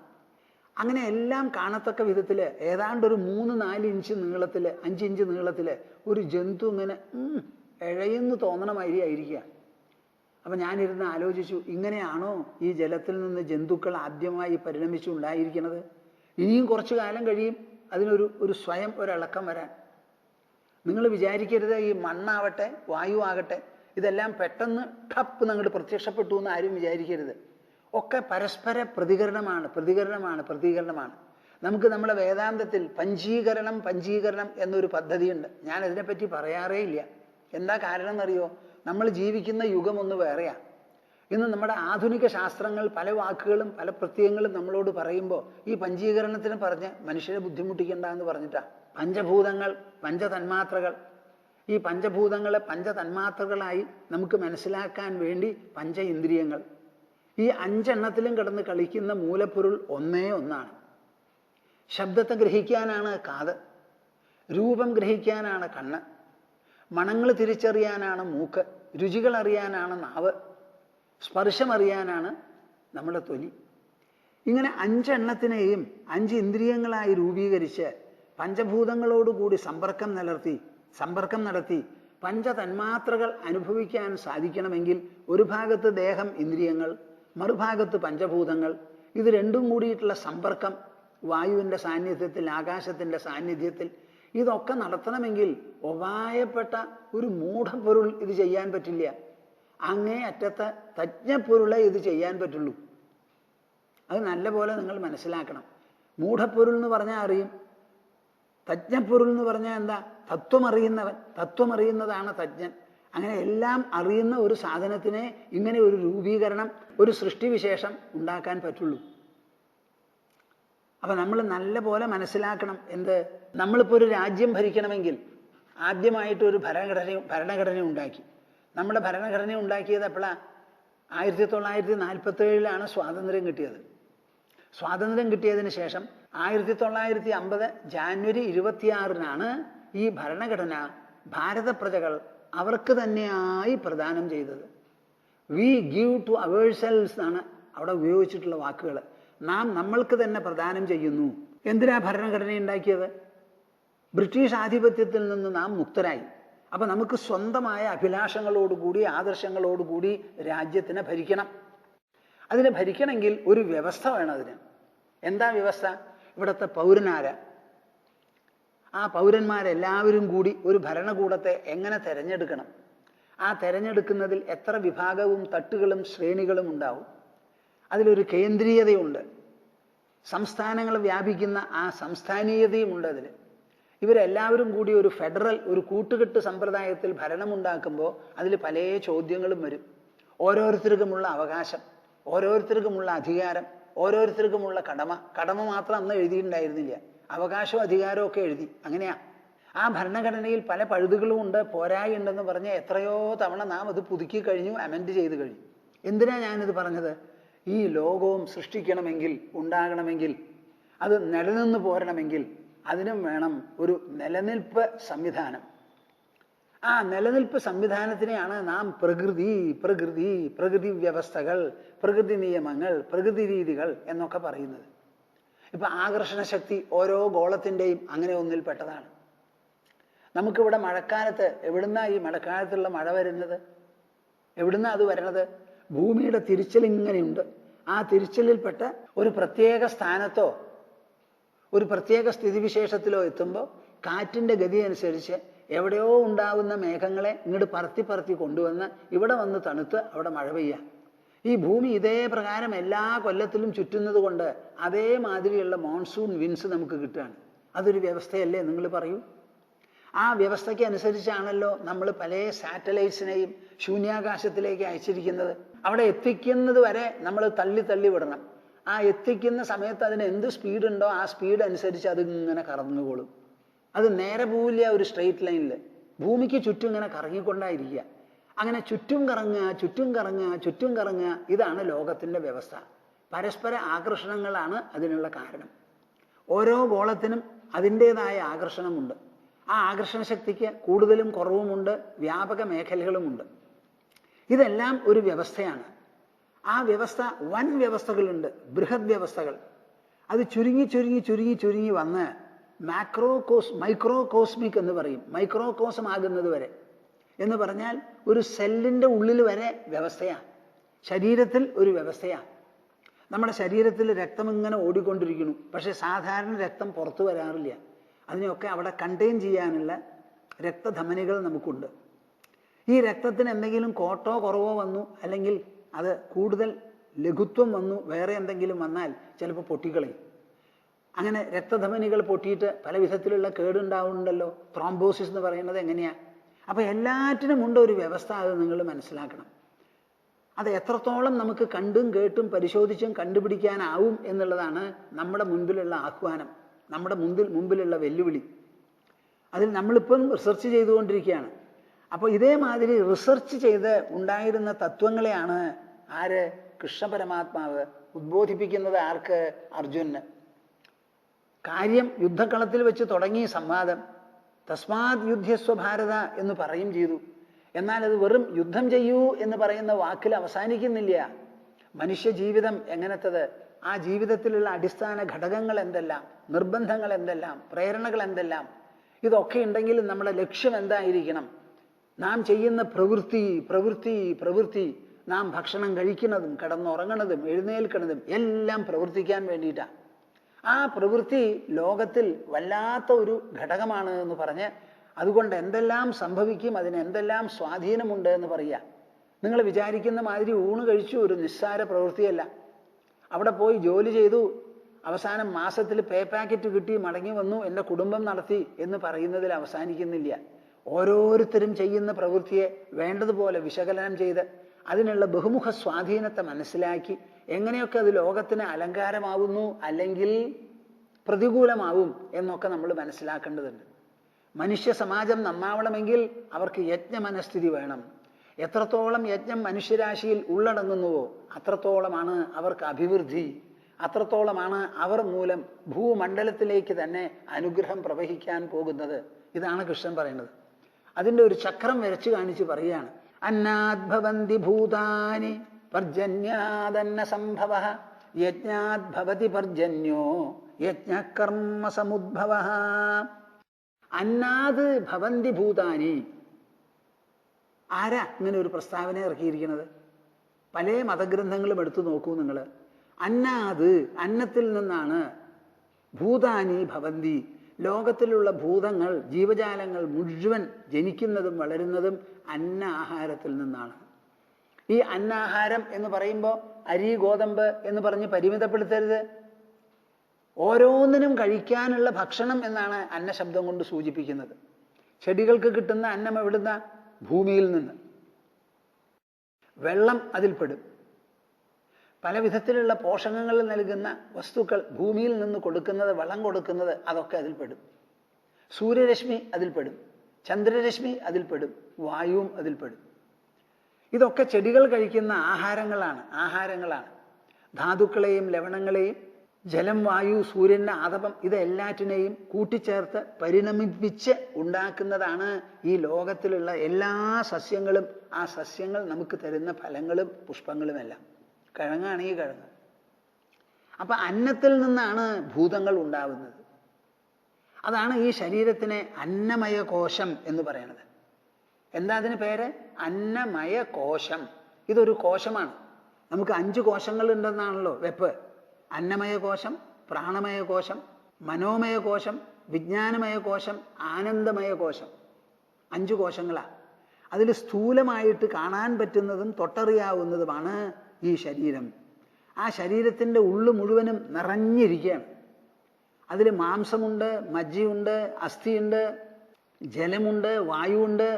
അങ്ങനെ എല്ലാം കാണത്തക്ക വിധത്തിൽ ഏതാണ്ടൊരു 3-4 ഇഞ്ച് നീളത്തിൽ, 5 ഇഞ്ച് നീളത്തിൽ ഒരു ജന്തു ഇങ്ങനെ ഇഴയെന്ന് തോന്നണ മാതിരി ആയിരിക്കുക. അപ്പം ഞാനിരുന്ന് ആലോചിച്ചു, ഇങ്ങനെയാണോ ഈ ജലത്തിൽ നിന്ന് ജന്തുക്കൾ ആദ്യമായി പരിണമിച്ചുണ്ടായിരിക്കുന്നത്? ഇനിയും കുറച്ചു കാലം കഴിയും അതിനൊരു സ്വയം ഒരിളക്കം വരാൻ. നിങ്ങൾ വിചാരിക്കരുത് ഈ മണ്ണാവട്ടെ വായു ആകട്ടെ ഇതെല്ലാം പെട്ടെന്ന് ടപ്പ് അങ്ങോട്ട് പ്രത്യക്ഷപ്പെട്ടു എന്ന് ആരും വിചാരിക്കരുത്. ഒക്കെ പരസ്പര പ്രതികരണമാണ്. നമുക്ക് നമ്മുടെ വേദാന്തത്തിൽ പഞ്ചീകരണം എന്നൊരു പദ്ധതിയുണ്ട്. ഞാൻ അതിനെപ്പറ്റി പറയാറേ ഇല്ല. എന്താ കാരണം എന്നറിയോ? നമ്മൾ ജീവിക്കുന്ന യുഗം ഒന്ന് വേറെയാണ്. ഇന്ന് നമ്മുടെ ആധുനിക ശാസ്ത്രങ്ങൾ പല വാക്കുകളും പല പ്രത്യയങ്ങളും നമ്മളോട് പറയുമ്പോൾ ഈ പഞ്ചീകരണത്തിന് പറഞ്ഞ് മനുഷ്യരെ ബുദ്ധിമുട്ടിക്കണ്ട എന്ന് പറഞ്ഞിട്ടാ. പഞ്ചഭൂതങ്ങൾ, പഞ്ചതന്മാത്രകൾ, ഈ പഞ്ചഭൂതങ്ങളെ പഞ്ചതന്മാത്രകളായി നമുക്ക് മനസ്സിലാക്കാൻ വേണ്ടി പഞ്ച ഇന്ദ്രിയങ്ങൾ, ഈ 5 എണ്ണത്തിലും കിടന്ന് കളിക്കുന്ന മൂലപ്പൊരുൾ ഒന്നേ ഒന്നാണ്. ശബ്ദത്തെ ഗ്രഹിക്കാനാണ് കാത്, രൂപം ഗ്രഹിക്കാനാണ് കണ്ണ്, മണങ്ങൾ തിരിച്ചറിയാനാണ് മൂക്ക്, രുചികൾ അറിയാനാണ് നാവ്, സ്പർശം അറിയാനാണ് നമ്മുടെ തൊലി. ഇങ്ങനെ 5 എണ്ണത്തിനെയും 5 ഇന്ദ്രിയങ്ങളായി രൂപീകരിച്ച് പഞ്ചഭൂതങ്ങളോടുകൂടി സമ്പർക്കം നടത്തി പഞ്ചതന്മാത്രകൾ അനുഭവിക്കാൻ സാധിക്കണമെങ്കിൽ ഒരു ഭാഗത്ത് ദേഹം, ഇന്ദ്രിയങ്ങൾ, മറുഭാഗത്ത് പഞ്ചഭൂതങ്ങൾ, ഇത് രണ്ടും കൂടിയിട്ടുള്ള സമ്പർക്കം വായുവിൻ്റെ സാന്നിധ്യത്തിൽ, ആകാശത്തിൻ്റെ സാന്നിധ്യത്തിൽ, ഇതൊക്കെ നടത്തണമെങ്കിൽ ഉപായപ്പെട്ട ഒരു മൂഢപ്പൊരുൾ ഇത് ചെയ്യാൻ പറ്റില്ല. അങ്ങേ അറ്റത്തെ തജ്ഞപ്പൊരുളെ ഇത് ചെയ്യാൻ പറ്റുള്ളൂ. അത് നല്ല പോലെ നിങ്ങൾ മനസ്സിലാക്കണം. മൂഢപ്പൊരുൾ എന്ന് പറഞ്ഞാൽ അറിയും, തജ്ഞപ്പൊരുൾ എന്ന് പറഞ്ഞാൽ എന്താ? തത്വം അറിയുന്നവൻ, തത്വം അറിയുന്നതാണ് തജ്ഞൻ. അങ്ങനെ എല്ലാം അറിയുന്ന ഒരു സാധനത്തിനെ ഇങ്ങനെ ഒരു രൂപീകരണം, ഒരു സൃഷ്ടിവിശേഷം ഉണ്ടാക്കാൻ പറ്റുള്ളൂ. അപ്പൊ നമ്മൾ നല്ല പോലെ മനസ്സിലാക്കണം. എന്ത്? നമ്മളിപ്പോൾ ഒരു രാജ്യം ഭരിക്കണമെങ്കിൽ ആദ്യമായിട്ട് ഒരു ഭരണഘടന ഉണ്ടാക്കി. നമ്മുടെ ഭരണഘടന ഉണ്ടാക്കിയത് എപ്പോഴാണ്? 1947 സ്വാതന്ത്ര്യം കിട്ടിയത്. സ്വാതന്ത്ര്യം കിട്ടിയതിന് ശേഷം 1950 ജാനുവരി 26 ഈ ഭരണഘടന ഭാരത പ്രജകൾ അവർക്ക് തന്നെയായി പ്രദാനം ചെയ്തത്. വി ഗീവ് ടു അവേഴ്സെൽസ് എന്നാണ് അവിടെ ഉപയോഗിച്ചിട്ടുള്ള വാക്കുകൾ. നാം നമ്മൾക്ക് തന്നെ പ്രദാനം ചെയ്യുന്നു. എന്തിനാ ഭരണഘടന ഉണ്ടാക്കിയത്? ബ്രിട്ടീഷ് ആധിപത്യത്തിൽ നിന്ന് നാം മുക്തരായി. അപ്പൊ നമുക്ക് സ്വന്തമായ അഭിലാഷങ്ങളോടുകൂടി, ആദർശങ്ങളോടുകൂടി രാജ്യത്തിനെ ഭരിക്കണം. അതിനെ ഭരിക്കണമെങ്കിൽ ഒരു വ്യവസ്ഥ വേണം. അതിന് എന്താ വ്യവസ്ഥ? ഇവിടുത്തെ പൗരനാരാ? ആ പൗരന്മാരെല്ലാവരും കൂടി ഒരു ഭരണകൂടത്തെ എങ്ങനെ തെരഞ്ഞെടുക്കണം? ആ തെരഞ്ഞെടുക്കുന്നതിൽ എത്ര വിഭാഗവും തട്ടുകളും ശ്രേണികളും ഉണ്ടാവും. അതിലൊരു കേന്ദ്രീയതയുണ്ട്. സംസ്ഥാനങ്ങൾ വ്യാപിക്കുന്ന ആ സംസ്ഥാനീയതയുമുണ്ട് അതിൽ. ഇവരെല്ലാവരും കൂടി ഒരു ഫെഡറൽ, ഒരു കൂട്ടുകെട്ട് സമ്പ്രദായത്തിൽ ഭരണമുണ്ടാക്കുമ്പോൾ അതിൽ പല ചോദ്യങ്ങളും വരും. ഓരോരുത്തർക്കുമുള്ള അവകാശം, ഓരോരുത്തർക്കുമുള്ള അധികാരം, ഓരോരുത്തർക്കുമുള്ള കടമ മാത്രം അന്ന് എഴുതിയിട്ടുണ്ടായിരുന്നില്ല. അവകാശവും അധികാരവും ഒക്കെ എഴുതി. അങ്ങനെയാ. ആ ഭരണഘടനയിൽ പല പഴുതുകളും ഉണ്ട്, പോരായി ഉണ്ടെന്ന് പറഞ്ഞ് എത്രയോ തവണ നാം അത് പുതുക്കി കഴിഞ്ഞു, അമെൻഡ് ചെയ്ത് കഴിഞ്ഞു. എന്തിനാ ഞാനിത് പറഞ്ഞത്? ഈ ലോകവും സൃഷ്ടിക്കണമെങ്കിൽ, ഉണ്ടാകണമെങ്കിൽ, അത് നിലനിന്ന് പോരണമെങ്കിൽ അതിനും വേണം ഒരു നിലനിൽപ്പ് സംവിധാനം. ആ നിലനിൽപ്പ് സംവിധാനത്തിനെയാണ് നാം പ്രകൃതി വ്യവസ്ഥകൾ, പ്രകൃതി നിയമങ്ങൾ, പ്രകൃതി രീതികൾ എന്നൊക്കെ പറയുന്നത്. ഇപ്പൊ ആകർഷണ ശക്തി ഓരോ ഗോളത്തിൻ്റെയും അങ്ങനെ ഒന്നിൽപ്പെട്ടതാണ്. നമുക്കിവിടെ മഴക്കാലത്ത് എവിടുന്നാ ഈ മഴക്കാലത്തുള്ള മഴ വരുന്നത്? എവിടുന്നാ അത് വരണത്? ഭൂമിയുടെ തിരിച്ചൽ ഇങ്ങനെയുണ്ട്. ആ തിരിച്ചലിൽപ്പെട്ട ഒരു പ്രത്യേക സ്ഥാനത്തോ ഒരു പ്രത്യേക സ്ഥിതിവിശേഷത്തിലോ എത്തുമ്പോൾ കാറ്റിൻ്റെ ഗതി അനുസരിച്ച് എവിടെയോ ഉണ്ടാവുന്ന മേഘങ്ങളെ ഇങ്ങോട്ട് പറത്തി കൊണ്ടുവന്ന് ഇവിടെ വന്ന് തണുത്ത് അവിടെ മഴ പെയ്യാം. ഈ ഭൂമി ഇതേ പ്രകാരം എല്ലാ കൊല്ലത്തിലും ചുറ്റുന്നത് കൊണ്ട് അതേമാതിരിയുള്ള മോൺസൂൺ വിൻസ് നമുക്ക് കിട്ടുകയാണ്. അതൊരു വ്യവസ്ഥയല്ലേ? നിങ്ങൾ പറയൂ. ആ വ്യവസ്ഥയ്ക്ക് അനുസരിച്ചാണല്ലോ നമ്മൾ പല സാറ്റലൈറ്റ്സിനെയും ശൂന്യാകാശത്തിലേക്ക് അയച്ചിരിക്കുന്നത്. അവിടെ എത്തിക്കുന്നത് വരെ നമ്മൾ തള്ളി വിടണം. ആ എത്തിക്കുന്ന സമയത്ത് അതിന് എന്ത് സ്പീഡുണ്ടോ ആ സ്പീഡ് അനുസരിച്ച് അതിങ്ങനെ കറങ്ങുകൊള്ളും. അത് നേരെ പോവില്ല ഒരു സ്ട്രെയിറ്റ് ലൈനിൽ. ഭൂമിക്ക് ചുറ്റും ഇങ്ങനെ കറങ്ങിക്കൊണ്ടായിരിക്കുക. അങ്ങനെ ചുറ്റും കറങ്ങുക. ഇതാണ് ലോകത്തിൻ്റെ വ്യവസ്ഥ. പരസ്പര ആകർഷണങ്ങളാണ് അതിനുള്ള കാരണം. ഓരോ ഗോളത്തിനും അതിൻ്റെതായ ആകർഷണമുണ്ട്. ആ ആകർഷണ ശക്തിക്ക് കൂടുതലും കുറവുമുണ്ട്, വ്യാപക മേഖലകളുമുണ്ട്. ഇതെല്ലാം ഒരു വ്യവസ്ഥയാണ്. ആ വ്യവസ്ഥ വൻ വ്യവസ്ഥകളുണ്ട്, ബൃഹത് വ്യവസ്ഥകൾ. അത് ചുരുങ്ങി വന്ന് മൈക്രോകോസ്മിക് എന്ന് പറയും. മൈക്രോകോസം ആകുന്നത് വരെ എന്ന് പറഞ്ഞാൽ ഒരു സെല്ലിൻ്റെ ഉള്ളിൽ വരെ വ്യവസ്ഥയാണ്. ശരീരത്തിൽ ഒരു വ്യവസ്ഥയാണ്. നമ്മുടെ ശരീരത്തിൽ രക്തം ഇങ്ങനെ ഓടിക്കൊണ്ടിരിക്കുന്നു. പക്ഷെ സാധാരണ രക്തം പുറത്തു വരാറില്ല. അതിനെയൊക്കെ അവിടെ കണ്ടെയ്ൻ ചെയ്യാനുള്ള രക്തധമനികൾ നമുക്കുണ്ട്. ഈ രക്തത്തിന് എന്തെങ്കിലും കോട്ടോ കുറവോ വന്നു, അല്ലെങ്കിൽ അത് കൂടുതൽ ലഘുത്വം വന്നു, വേറെ എന്തെങ്കിലും വന്നാൽ ചിലപ്പോൾ പൊട്ടിക്കളയും. അങ്ങനെ രക്തധമനികൾ പൊട്ടിയിട്ട് പല വിധത്തിലുള്ള കേടുണ്ടാവുന്നുണ്ടല്ലോ. ത്രോംബോസിസ് എന്ന് പറയുന്നത് എങ്ങനെയാണ്? അപ്പോൾ എല്ലാറ്റിനും ഉണ്ട് ഒരു വ്യവസ്ഥ. അത് നിങ്ങൾ മനസ്സിലാക്കണം. അത് എത്രത്തോളം നമുക്ക് കണ്ടും കേട്ടും പരിശോധിച്ചും കണ്ടുപിടിക്കാനാവും എന്നുള്ളതാണ് നമ്മുടെ മുൻപിലുള്ള ആഹ്വാനം, നമ്മുടെ മുമ്പിലുള്ള വെല്ലുവിളി. അതിൽ നമ്മളിപ്പം റിസർച്ച് ചെയ്തുകൊണ്ടിരിക്കുകയാണ്. അപ്പോൾ ഇതേമാതിരി റിസർച്ച് ചെയ്ത് ഉണ്ടായിരുന്ന തത്വങ്ങളെയാണ് കൃഷ്ണ പരമാത്മാവ് ഉദ്ബോധിപ്പിക്കുന്നത്. ആർക്ക്? അർജുനന്. കാര്യം യുദ്ധക്കളത്തിൽ വെച്ച് തുടങ്ങി സംവാദം. തസ്മാത് യുദ്ധ്യസ്വ ഭാരത എന്ന് പറയും ചെയ്തു. എന്നാൽ അത് വെറും യുദ്ധം ചെയ്യൂ എന്ന് പറയുന്ന വാക്കിൽ അവസാനിക്കുന്നില്ല. മനുഷ്യ ജീവിതം എങ്ങനത്തത്, ആ ജീവിതത്തിലുള്ള അടിസ്ഥാന ഘടകങ്ങൾ എന്തെല്ലാം, നിർബന്ധങ്ങൾ എന്തെല്ലാം, പ്രേരണകൾ എന്തെല്ലാം, ഇതൊക്കെ ഉണ്ടെങ്കിൽ നമ്മുടെ ലക്ഷ്യം എന്തായിരിക്കണം? നാം ചെയ്യുന്ന പ്രവൃത്തി, നാം ഭക്ഷണം കഴിക്കുന്നതും കിടന്നുറങ്ങുന്നതും എഴുന്നേൽക്കുന്നതും എല്ലാം പ്രവർത്തിക്കാൻ വേണ്ടിയിട്ടാണ്. ആ പ്രവൃത്തി ലോകത്തിൽ വല്ലാത്ത ഒരു ഘടകമാണ് എന്ന് പറഞ്ഞ് അതുകൊണ്ട് എന്തെല്ലാം സംഭവിക്കും, അതിന് എന്തെല്ലാം സ്വാധീനമുണ്ട് എന്ന് പറയുക. നിങ്ങൾ വിചാരിക്കുന്ന മാതിരി ഊണ് കഴിച്ചു ഒരു നിസ്സാര പ്രവൃത്തിയല്ല. അവിടെ പോയി ജോലി ചെയ്തു, അവസാനം മാസത്തിൽ പേ പാക്കറ്റ് കിട്ടി, മടങ്ങി വന്നു, എൻ്റെ കുടുംബം നടത്തി എന്ന് പറയുന്നതിൽ അവസാനിക്കുന്നില്ല. ഓരോരുത്തരും ചെയ്യുന്ന പ്രവൃത്തിയെ വേണ്ടതുപോലെ വിശകലനം ചെയ്ത് അതിനുള്ള ബഹുമുഖ സ്വാധീനത്തെ മനസ്സിലാക്കി എങ്ങനെയൊക്കെ അത് ലോകത്തിന് അലങ്കാരമാവുന്നു അല്ലെങ്കിൽ പ്രതികൂലമാവും എന്നൊക്കെ നമ്മൾ മനസ്സിലാക്കേണ്ടതുണ്ട്. മനുഷ്യ സമാജം നന്നാവണമെങ്കിൽ അവർക്ക് യജ്ഞമനസ്ഥിതി വേണം. എത്രത്തോളം യജ്ഞം മനുഷ്യരാശിയിൽ ഉള്ളടങ്ങുന്നുവോ അത്രത്തോളമാണ് അവർക്ക് അഭിവൃദ്ധി, അത്രത്തോളമാണ് അവർ മൂലം ഭൂമണ്ഡലത്തിലേക്ക് തന്നെ അനുഗ്രഹം പ്രവഹിക്കാൻ പോകുന്നത്. ഇതാണ് കൃഷ്ണൻ പറയുന്നത്. അതിൻ്റെ ഒരു ചക്രം വരച്ചു കാണിച്ച് പറയുകയാണ്. അന്നാദ്ഭവന്തി ഭൂതാനി പർജന്യാദന്ന സംഭവ യജ്ഞാദ്ഭവതി പർജന്യോ യജ്ഞകർമ്മ സമുദ്ഭവ. അന്നാത് ഭവന്തി ഭൂതാനി. ആരാ ഇങ്ങനെ ഒരു പ്രസ്താവന ഇറക്കിയിരിക്കുന്നത്? പല മതഗ്രന്ഥങ്ങളും എടുത്തു നോക്കൂ നിങ്ങൾ. അന്നാത്, അന്നത്തിൽ നിന്നാണ്. ഭൂതാനി ഭവന്തി, ലോകത്തിലുള്ള ഭൂതങ്ങൾ, ജീവജാലങ്ങൾ മുഴുവൻ ജനിക്കുന്നതും വളരുന്നതും അന്നാഹാരത്തിൽ നിന്നാണ്. ഈ അന്നാഹാരം എന്ന് പറയുമ്പോൾ അരി, ഗോതമ്പ് എന്ന് പറഞ്ഞ് പരിമിതപ്പെടുത്തരുത്. ഓരോന്നിനും കഴിക്കാനുള്ള ഭക്ഷണം എന്നാണ് അന്നശബ്ദം കൊണ്ട് സൂചിപ്പിക്കുന്നത്. ചെടികൾക്ക് കിട്ടുന്ന അന്നം എവിടുന്ന? ഭൂമിയിൽ നിന്ന്. വെള്ളം അതിൽപ്പെടും. പല വിധത്തിലുള്ള പോഷകങ്ങൾ നൽകുന്ന വസ്തുക്കൾ ഭൂമിയിൽ നിന്ന് കൊടുക്കുന്നത്, വളം കൊടുക്കുന്നത്, അതൊക്കെ അതിൽപ്പെടും. സൂര്യരശ്മി അതിൽപ്പെടും, ചന്ദ്രരശ്മി അതിൽപ്പെടും, വായുവും അതിൽപ്പെടും. ഇതൊക്കെ ചെടികൾ കഴിക്കുന്ന ആഹാരങ്ങളാണ്. ധാതുക്കളെയും ലവണങ്ങളെയും ജലം, വായു, സൂര്യന്റെ ആതപം ഇതെല്ലാറ്റിനെയും കൂട്ടിച്ചേർത്ത് പരിണമിപ്പിച്ച് ഉണ്ടാക്കുന്നതാണ് ഈ ലോകത്തിലുള്ള എല്ലാ സസ്യങ്ങളും. ആ സസ്യങ്ങൾ നമുക്ക് തരുന്ന ഫലങ്ങളും പുഷ്പങ്ങളുമെല്ലാം. കിഴങ്ങാണ് ഈ കിഴങ്ങ്. അപ്പൊ അന്നത്തിൽ നിന്നാണ് ഭൂതങ്ങൾ ഉണ്ടാവുന്നത്. അതാണ് ഈ ശരീരത്തിനെ അന്നമയ കോശം എന്ന് പറയുന്നത്. എന്താ അതിന് പേര്? അന്നമയ കോശം. ഇതൊരു കോശമാണ്. നമുക്ക് 5 കോശങ്ങൾ ഉണ്ടെന്നാണല്ലോ വെപ്പ്. അന്നമയ കോശം, പ്രാണമയ കോശം, മനോമയ കോശം, വിജ്ഞാനമയ കോശം, ആനന്ദമയ കോശം. 5 കോശങ്ങളാണ്. അതിൽ സ്ഥൂലമായിട്ട് കാണാൻ പറ്റുന്നതും തൊട്ടറിയാവുന്നതുമാണ് ഈ ശരീരം. ആ ശരീരത്തിൻ്റെ ഉള്ളു മുഴുവനും നിറഞ്ഞിരിക്കുകയാണ്. അതിൽ മാംസമുണ്ട്, മജ്ജയുണ്ട്, അസ്ഥിയുണ്ട്, ജലമുണ്ട്, വായുവുണ്ട്.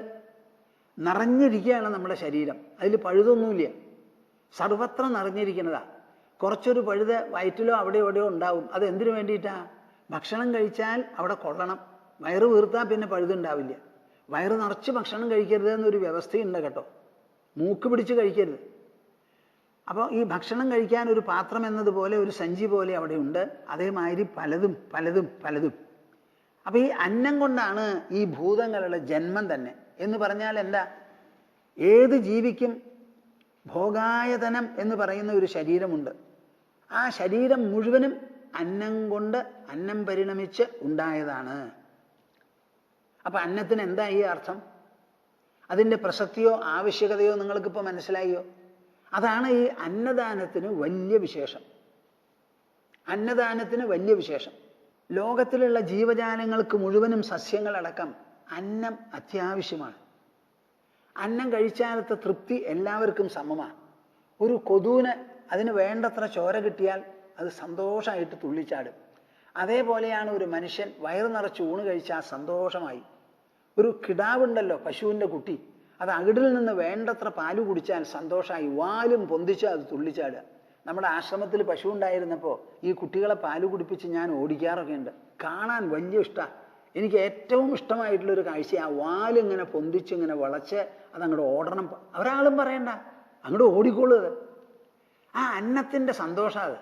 നിറഞ്ഞിരിക്കുകയാണ് നമ്മുടെ ശരീരം. അതിൽ പഴുതൊന്നുമില്ല. സർവത്ര നിറഞ്ഞിരിക്കുന്നതാ. കുറച്ചൊരു പഴുത് വയറ്റിലോ അവിടെ എവിടെയോ ഉണ്ടാവും. അത് എന്തിനു വേണ്ടിയിട്ടാ? ഭക്ഷണം കഴിച്ചാൽ അവിടെ കൊള്ളണം. വയറ് വീർത്താൽ പിന്നെ പഴുതുണ്ടാവില്ല. വയറ് നിറച്ച് ഭക്ഷണം കഴിക്കരുത് എന്നൊരു വ്യവസ്ഥയുണ്ട് കേട്ടോ. മൂക്ക് പിടിച്ച് കഴിക്കരുത്. അപ്പോൾ ഈ ഭക്ഷണം കഴിക്കാൻ ഒരു പാത്രം എന്നതുപോലെ ഒരു സഞ്ചി പോലെ അവിടെ ഉണ്ട്. അതേമാതിരി പലതും പലതും പലതും. അപ്പൊ ഈ അന്നം കൊണ്ടാണ് ഈ ഭൂതങ്ങളുടെ ജന്മം തന്നെ. എന്ന് പറഞ്ഞാൽ എന്താ? ഏത് ജീവിക്കും ഭോഗായതനം എന്ന് പറയുന്ന ഒരു ശരീരമുണ്ട്. ആ ശരീരം മുഴുവനും അന്നം കൊണ്ട്, അന്നം പരിണമിച്ച് ഉണ്ടായതാണ്. അപ്പൊ അന്നത്തിന് എന്താ ഈ അർത്ഥം? അതിൻ്റെ പ്രസക്തിയോ ആവശ്യകതയോ നിങ്ങൾക്കിപ്പോൾ മനസ്സിലായോ? അതാണ് ഈ അന്നദാനത്തിന് വലിയ വിശേഷം. അന്നദാനത്തിന് വലിയ വിശേഷം. ലോകത്തിലുള്ള ജീവജാലങ്ങൾക്ക് മുഴുവനും സസ്യങ്ങളടക്കം അന്നം അത്യാവശ്യമാണ്. അന്നം കഴിച്ചാലത്തെ തൃപ്തി എല്ലാവർക്കും സമമാണ്. ഒരു കൊതുവിന് അതിന് വേണ്ടത്ര ചോര കിട്ടിയാൽ അത് സന്തോഷമായിട്ട് തുള്ളിച്ചാടും. അതേപോലെയാണ് ഒരു മനുഷ്യൻ വയറ് നിറച്ച് ഊണ് കഴിച്ചാൽ സന്തോഷമായി. ഒരു കിടാവുണ്ടല്ലോ, പശുവിൻ്റെ കുട്ടി, അത് അകിടിൽ നിന്ന് വേണ്ടത്ര പാല് കുടിച്ചാൽ സന്തോഷമായി വാലും പൊന്തിച്ച് അത് തുള്ളിച്ചാടുക. നമ്മുടെ ആശ്രമത്തിൽ പശു ഉണ്ടായിരുന്നപ്പോൾ ഈ കുട്ടികളെ പാല് കുടിപ്പിച്ച് ഞാൻ ഓടിക്കാറൊക്കെ ഉണ്ട്. കാണാൻ വലിയ ഇഷ്ടമാണ്. എനിക്ക് ഏറ്റവും ഇഷ്ടമായിട്ടുള്ളൊരു കാഴ്ച ആ വാലിങ്ങനെ പൊന്തിച്ച് ഇങ്ങനെ വളച്ച് അതങ്ങോട്ട് ഓടണം. ഒരാളും പറയണ്ട, അങ്ങോട്ട് ഓടിക്കോളുക. ആ അന്നത്തിൻ്റെ സന്തോഷം അത്.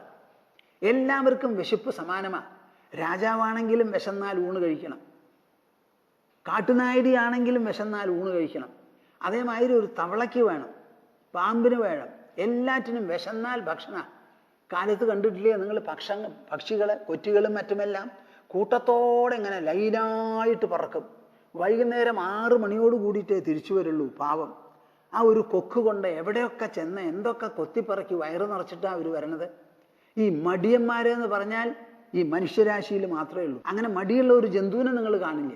എല്ലാവർക്കും വിശപ്പ് സമാനമാണ്. രാജാവാണെങ്കിലും വിശന്നാൽ ഊണ് കഴിക്കണം, കാട്ടുനായടിയാണെങ്കിലും വിശന്നാൽ ഊണ് കഴിക്കണം. അതേമാതിരി ഒരു തവളയ്ക്ക് വേണം, പാമ്പിന് വേണം, എല്ലാറ്റിനും വിശന്നാൽ ഭക്ഷണ. കാലത്ത് കണ്ടിട്ടില്ലേ നിങ്ങൾ പക്ഷികളെ, കൊറ്റികളും മറ്റുമെല്ലാം കൂട്ടത്തോടെ ഇങ്ങനെ ലൈനായിട്ട് പറക്കും. വൈകുന്നേരം 6 മണിയോട് കൂടിയിട്ടേ തിരിച്ചു വരുള്ളൂ. പാവം. ആ ഒരു കൊക്ക് കൊണ്ട് എവിടെയൊക്കെ ചെന്ന് എന്തൊക്കെ കൊത്തിപ്പറക്കി വയറ് നിറച്ചിട്ടാണ് അവർ വരണത്. ഈ മടിയന്മാരെന്ന് പറഞ്ഞാൽ ഈ മനുഷ്യരാശിയിൽ മാത്രമേ ഉള്ളൂ. അങ്ങനെ മടിയുള്ള ഒരു ജന്തുവിനെ നിങ്ങൾ കാണില്ല.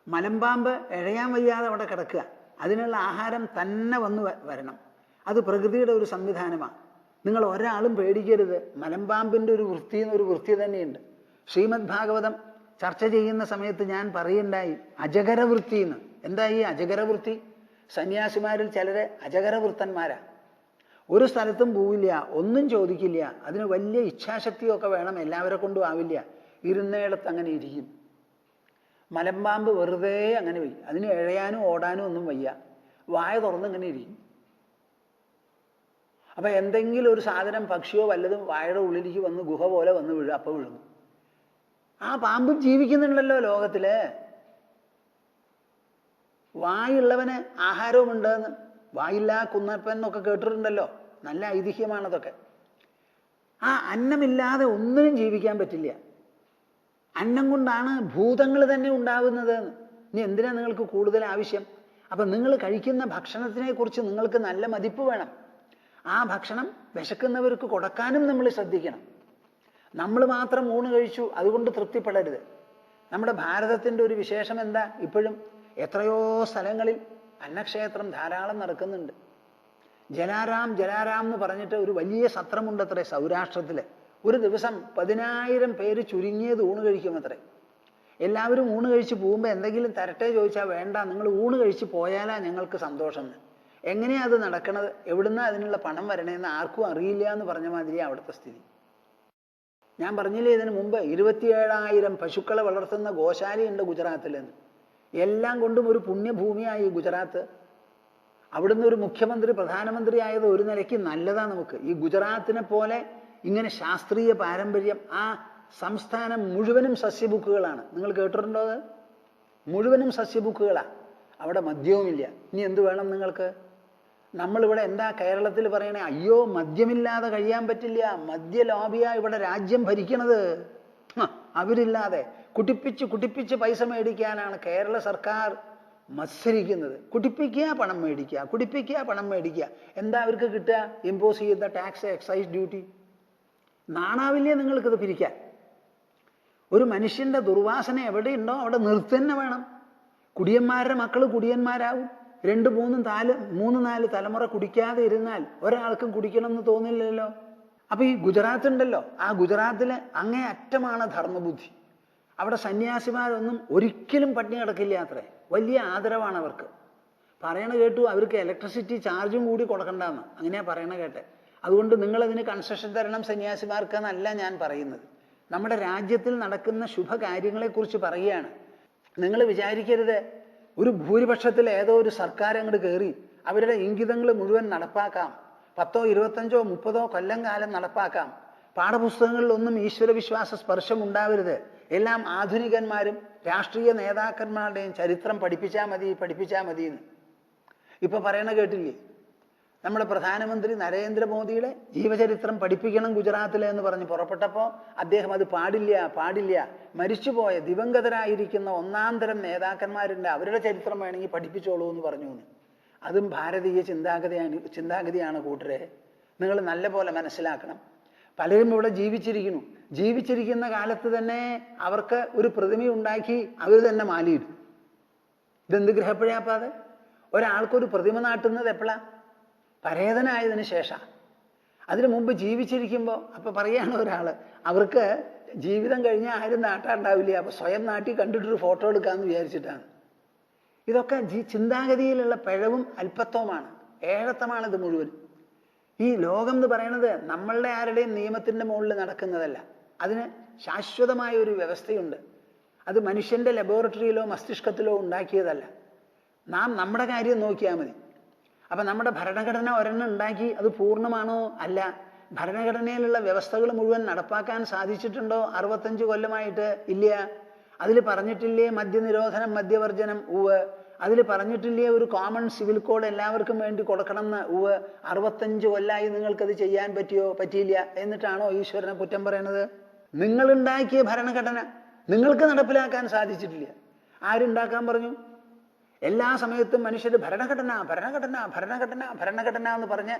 മലമ്പാമ്പ് ഇഴയാൻ വയ്യാതെ അവിടെ കിടക്കുക. അതിനുള്ള ആഹാരം തന്നെ വന്ന് വരണം. അത് പ്രകൃതിയുടെ ഒരു സംവിധാനമാണ്. നിങ്ങൾ ഒരാളും പേടിക്കരുത്. മലമ്പാമ്പിൻ്റെ ഒരു വൃത്തി എന്നൊരു വൃത്തി തന്നെയുണ്ട്. ശ്രീമദ് ഭാഗവതം ചർച്ച ചെയ്യുന്ന സമയത്ത് ഞാൻ പറയുണ്ടായി അജഗരവൃത്തി എന്ന്. എന്താ ഈ അജഗരവൃത്തി? സന്യാസിമാരിൽ ചിലര് അജഗരവൃത്തന്മാരാ. ഒരു സ്ഥലത്തും പോവില്ല, ഒന്നും ചോദിക്കില്ല. അതിന് വലിയ ഇച്ഛാശക്തിയൊക്കെ വേണം, എല്ലാവരെ കൊണ്ടും ആവില്ല. ഇരുന്നേടത്ത് അങ്ങനെ ഇരിക്കും. മലമ്പാമ്പ് വെറുതെ അങ്ങനെ വയ്യ, അതിന് എഴയാനും ഓടാനും ഒന്നും വയ്യ, വായ തുറന്ന് ഇങ്ങനെ ഇരിക്കും. അപ്പൊ എന്തെങ്കിലും ഒരു സാധനം, പക്ഷിയോ വല്ലതും വായയുടെ ഉള്ളിലേക്ക് വന്ന് ഗുഹ പോലെ വന്ന് വീഴും, അപ്പൊ വീഴുന്നു. ആ പാമ്പും ജീവിക്കുന്നുണ്ടല്ലോ ലോകത്തില്. വായുള്ളവന് ആഹാരവുമുണ്ടെന്ന് വായില്ലാ കുന്നപ്പൻ എന്നൊക്കെ കേട്ടിട്ടുണ്ടല്ലോ, നല്ല ഐതിഹ്യമാണതൊക്കെ. ആ അന്നമില്ലാതെ ഒന്നിനും ജീവിക്കാൻ പറ്റില്ല. അന്നം കൊണ്ടാണ് ഭൂതങ്ങൾ തന്നെ ഉണ്ടാകുന്നത്. ഇനി എന്തിനാ നിങ്ങൾക്ക് കൂടുതൽ ആവശ്യം? അപ്പം നിങ്ങൾ കഴിക്കുന്ന ഭക്ഷണത്തിനെ കുറിച്ച് നിങ്ങൾക്ക് നല്ല മതിപ്പ് വേണം. ആ ഭക്ഷണം വിശക്കുന്നവർക്ക് കൊടുക്കാനും നമ്മൾ ശ്രദ്ധിക്കണം. നമ്മൾ മാത്രം ഊണ് കഴിച്ചു അതുകൊണ്ട് തൃപ്തിപ്പെടരുത്. നമ്മുടെ ഭാരതത്തിൻ്റെ ഒരു വിശേഷം എന്താ? ഇപ്പോഴും എത്രയോ സ്ഥലങ്ങളിൽ അന്നക്ഷേത്രം ധാരാളം നടക്കുന്നുണ്ട്. ജലാരാം ജലാരാം എന്ന് പറഞ്ഞിട്ട് ഒരു വലിയ സത്രമുണ്ടത്രേ സൗരാഷ്ട്രത്തില്. ഒരു ദിവസം 10,000 പേര് ചുരുങ്ങിയത് ഊണ് കഴിക്കുമത്രേ. എല്ലാവരും ഊണ് കഴിച്ച് പോകുമ്പോൾ എന്തെങ്കിലും തരട്ടെ ചോദിച്ചാൽ വേണ്ട, നിങ്ങൾ ഊണ് കഴിച്ച് പോയാലാ ഞങ്ങൾക്ക് സന്തോഷം എന്ന്. എങ്ങനെയാ അത് നടക്കണത്? എവിടുന്നാ അതിനുള്ള പണം വരണേന്ന് ആർക്കും അറിയില്ല എന്ന് പറഞ്ഞ മാതിരി അവിടുത്തെ സ്ഥിതി. ഞാൻ പറഞ്ഞില്ലേ ഇതിനു മുമ്പ് 27,000 പശുക്കളെ വളർത്തുന്ന ഗോശാലയുണ്ട് ഗുജറാത്തിലെന്ന്. എല്ലാം കൊണ്ടും ഒരു പുണ്യഭൂമിയായി ഗുജറാത്ത്. അവിടുന്ന് ഒരു മുഖ്യമന്ത്രി പ്രധാനമന്ത്രി ആയത് ഒരു നിലയ്ക്ക് നല്ലതാ നമുക്ക്. ഈ ഗുജറാത്തിനെ പോലെ ഇങ്ങനെ ശാസ്ത്രീയ പാരമ്പര്യം, ആ സംസ്ഥാനം മുഴുവനും സസ്യബുക്കുകളാണ്. നിങ്ങൾ കേട്ടിട്ടുണ്ടോ? അത് മുഴുവനും സസ്യബുക്കുകളാണ്. അവിടെ മദ്യവുമില്ല. ഇനി എന്ത് വേണം നിങ്ങൾക്ക്? നമ്മളിവിടെ എന്താ കേരളത്തിൽ പറയണേ, അയ്യോ മദ്യമില്ലാതെ കഴിയാൻ പറ്റില്ല, മദ്യ ലോബിയാ ഇവിടെ രാജ്യം ഭരിക്കണത്. അവരില്ലാതെ കുടിപ്പിച്ച് പൈസ മേടിക്കാനാണ് കേരള സർക്കാർ മത്സരിക്കുന്നത്. കുടിപ്പിക്കുക, പണം മേടിക്കുക, കുടിപ്പിക്കുക, പണം മേടിക്കുക. എന്താ അവർക്ക് കിട്ടുക? ഇമ്പോസ് ചെയ്ത ടാക്സ്, എക്സൈസ് ഡ്യൂട്ടി. നാണാവില്ലേ നിങ്ങൾക്കിത് പിരിക്കാൻ? ഒരു മനുഷ്യന്റെ ദുർവാസന എവിടെയുണ്ടോ അവിടെ നിർത്തന്നെ വേണം. കുടിയന്മാരുടെ മക്കൾ കുടിയന്മാരാവും. 2, 3, 4 തലമുറ കുടിക്കാതെ ഇരുന്നാൽ ഒരാൾക്കും കുടിക്കണം എന്ന് തോന്നില്ലല്ലോ. അപ്പൊ ഈ ഗുജറാത്ത് ഉണ്ടല്ലോ, ആ ഗുജറാത്തിലെ അങ്ങേ അറ്റമാണ് ധർമ്മബുദ്ധി. അവിടെ സന്യാസിമാരൊന്നും ഒരിക്കലും പട്ടിണി കിടക്കില്ല അത്രേ. വലിയ ആദരവാണ് അവർക്ക്. പറയണ കേട്ടു അവർക്ക് ഇലക്ട്രിസിറ്റി ചാർജും കൂടി കൊടുക്കണ്ടെന്ന്, അങ്ങനെയാ പറയണ കേട്ടെ. അതുകൊണ്ട് നിങ്ങളതിന് കൺസെഷൻ തരണം സന്യാസിമാർക്കെന്നല്ല ഞാൻ പറയുന്നത്. നമ്മുടെ രാജ്യത്തിൽ നടക്കുന്ന ശുഭകാര്യങ്ങളെക്കുറിച്ച് പറയുകയാണ്. നിങ്ങൾ വിചാരിക്കരുത് ഒരു ഭൂരിപക്ഷത്തിൽ ഏതോ ഒരു സർക്കാർ അങ്ങോട്ട് കയറി അവരുടെ ഇംഗിതങ്ങൾ മുഴുവൻ നടപ്പാക്കാം. 10, 25, 30 കൊല്ലം കാലം നടപ്പാക്കാം. പാഠപുസ്തകങ്ങളിലൊന്നും ഈശ്വരവിശ്വാസ സ്പർശം ഉണ്ടാവരുത്. എല്ലാം ആധുനികന്മാരും രാഷ്ട്രീയ നേതാക്കന്മാരുടെയും ചരിത്രം പഠിപ്പിച്ചാൽ മതി എന്ന് ഇപ്പൊ പറയണ കേട്ടില്ലേ? നമ്മുടെ പ്രധാനമന്ത്രി നരേന്ദ്രമോദിയുടെ ജീവചരിത്രം പഠിപ്പിക്കണം ഗുജറാത്തിലെ എന്ന് പറഞ്ഞ് പുറപ്പെട്ടപ്പോൾ അദ്ദേഹം അത് പാടില്ല, മരിച്ചുപോയ ദിവംഗതരായിരിക്കുന്ന 1-ാം തരം നേതാക്കന്മാരുണ്ട്, അവരുടെ ചരിത്രം വേണമെങ്കിൽ പഠിപ്പിച്ചോളൂ എന്ന് പറഞ്ഞു. അതും ഭാരതീയ ചിന്താഗതിയാണ് കൂട്ടരെ. നിങ്ങൾ നല്ല പോലെ മനസ്സിലാക്കണം. പലരും ഇവിടെ ജീവിച്ചിരിക്കുന്ന കാലത്ത് തന്നെ അവർക്ക് ഒരു പ്രതിമ ഉണ്ടാക്കി അവർ തന്നെ മാലിയിടും. ഇതെന്ത് ഗ്രഹപ്പിഴയാപ്പാതെ? ഒരാൾക്കൊരു പ്രതിമ നാട്ടുന്നത് എപ്പോഴാ? പരേതനായതിനു ശേഷം. അതിനു മുമ്പ് ജീവിച്ചിരിക്കുമ്പോൾ അപ്പൊ പറയാണ് ഒരാള്, അവർക്ക് ജീവിതം കഴിഞ്ഞാൽ ആരും നാട്ടാണ്ടാവില്ല, അപ്പൊ സ്വയം നാട്ടി കണ്ടിട്ടൊരു ഫോട്ടോ എടുക്കാമെന്ന് വിചാരിച്ചിട്ടാണ്. ഇതൊക്കെ ചിന്താഗതിയിലുള്ള പിഴവും അല്പത്വമാണ്, ഏഴത്തമാണ് ഇത് മുഴുവൻ. ഈ ലോകം എന്ന് പറയുന്നത് നമ്മളുടെ ആരുടെയും നിയമത്തിന്റെ മുകളിൽ നടക്കുന്നതല്ല. അതിന് ശാശ്വതമായ ഒരു വ്യവസ്ഥയുണ്ട്. അത് മനുഷ്യന്റെ ലബോറട്ടറിയിലോ മസ്തിഷ്കത്തിലോ ഉണ്ടാക്കിയതല്ല. നാം നമ്മുടെ കാര്യം നോക്കിയാൽ മതി. അപ്പൊ നമ്മുടെ ഭരണഘടന ഒരെണ്ണം ഉണ്ടാക്കി, അത് പൂർണ്ണമാണോ? അല്ല. ഭരണഘടനയിലുള്ള വ്യവസ്ഥകൾ മുഴുവൻ നടപ്പാക്കാൻ സാധിച്ചിട്ടുണ്ടോ 65 കൊല്ലമായിട്ട്? ഇല്ല. അതിൽ പറഞ്ഞിട്ടില്ലേ മദ്യനിരോധനം, മദ്യവർജനം? ഉവ്. അതിൽ പറഞ്ഞിട്ടില്ലേ ഒരു കോമൺ സിവിൽ കോഡ് എല്ലാവർക്കും വേണ്ടി കൊടുക്കണം എന്ന്? ഉവ്. 65 കൊല്ലമായി നിങ്ങൾക്കത് ചെയ്യാൻ പറ്റിയില്ല. എന്നിട്ടാണോ ഈശ്വരനെ കുറ്റം പറയണത്? നിങ്ങളുണ്ടാക്കിയ ഭരണഘടന നിങ്ങൾക്ക് നടപ്പിലാക്കാൻ സാധിച്ചിട്ടില്ല. ആരുണ്ടാക്കാൻ പറഞ്ഞു? എല്ലാ സമയത്തും മനുഷ്യർ ഭരണഘടന എന്ന് പറഞ്ഞ്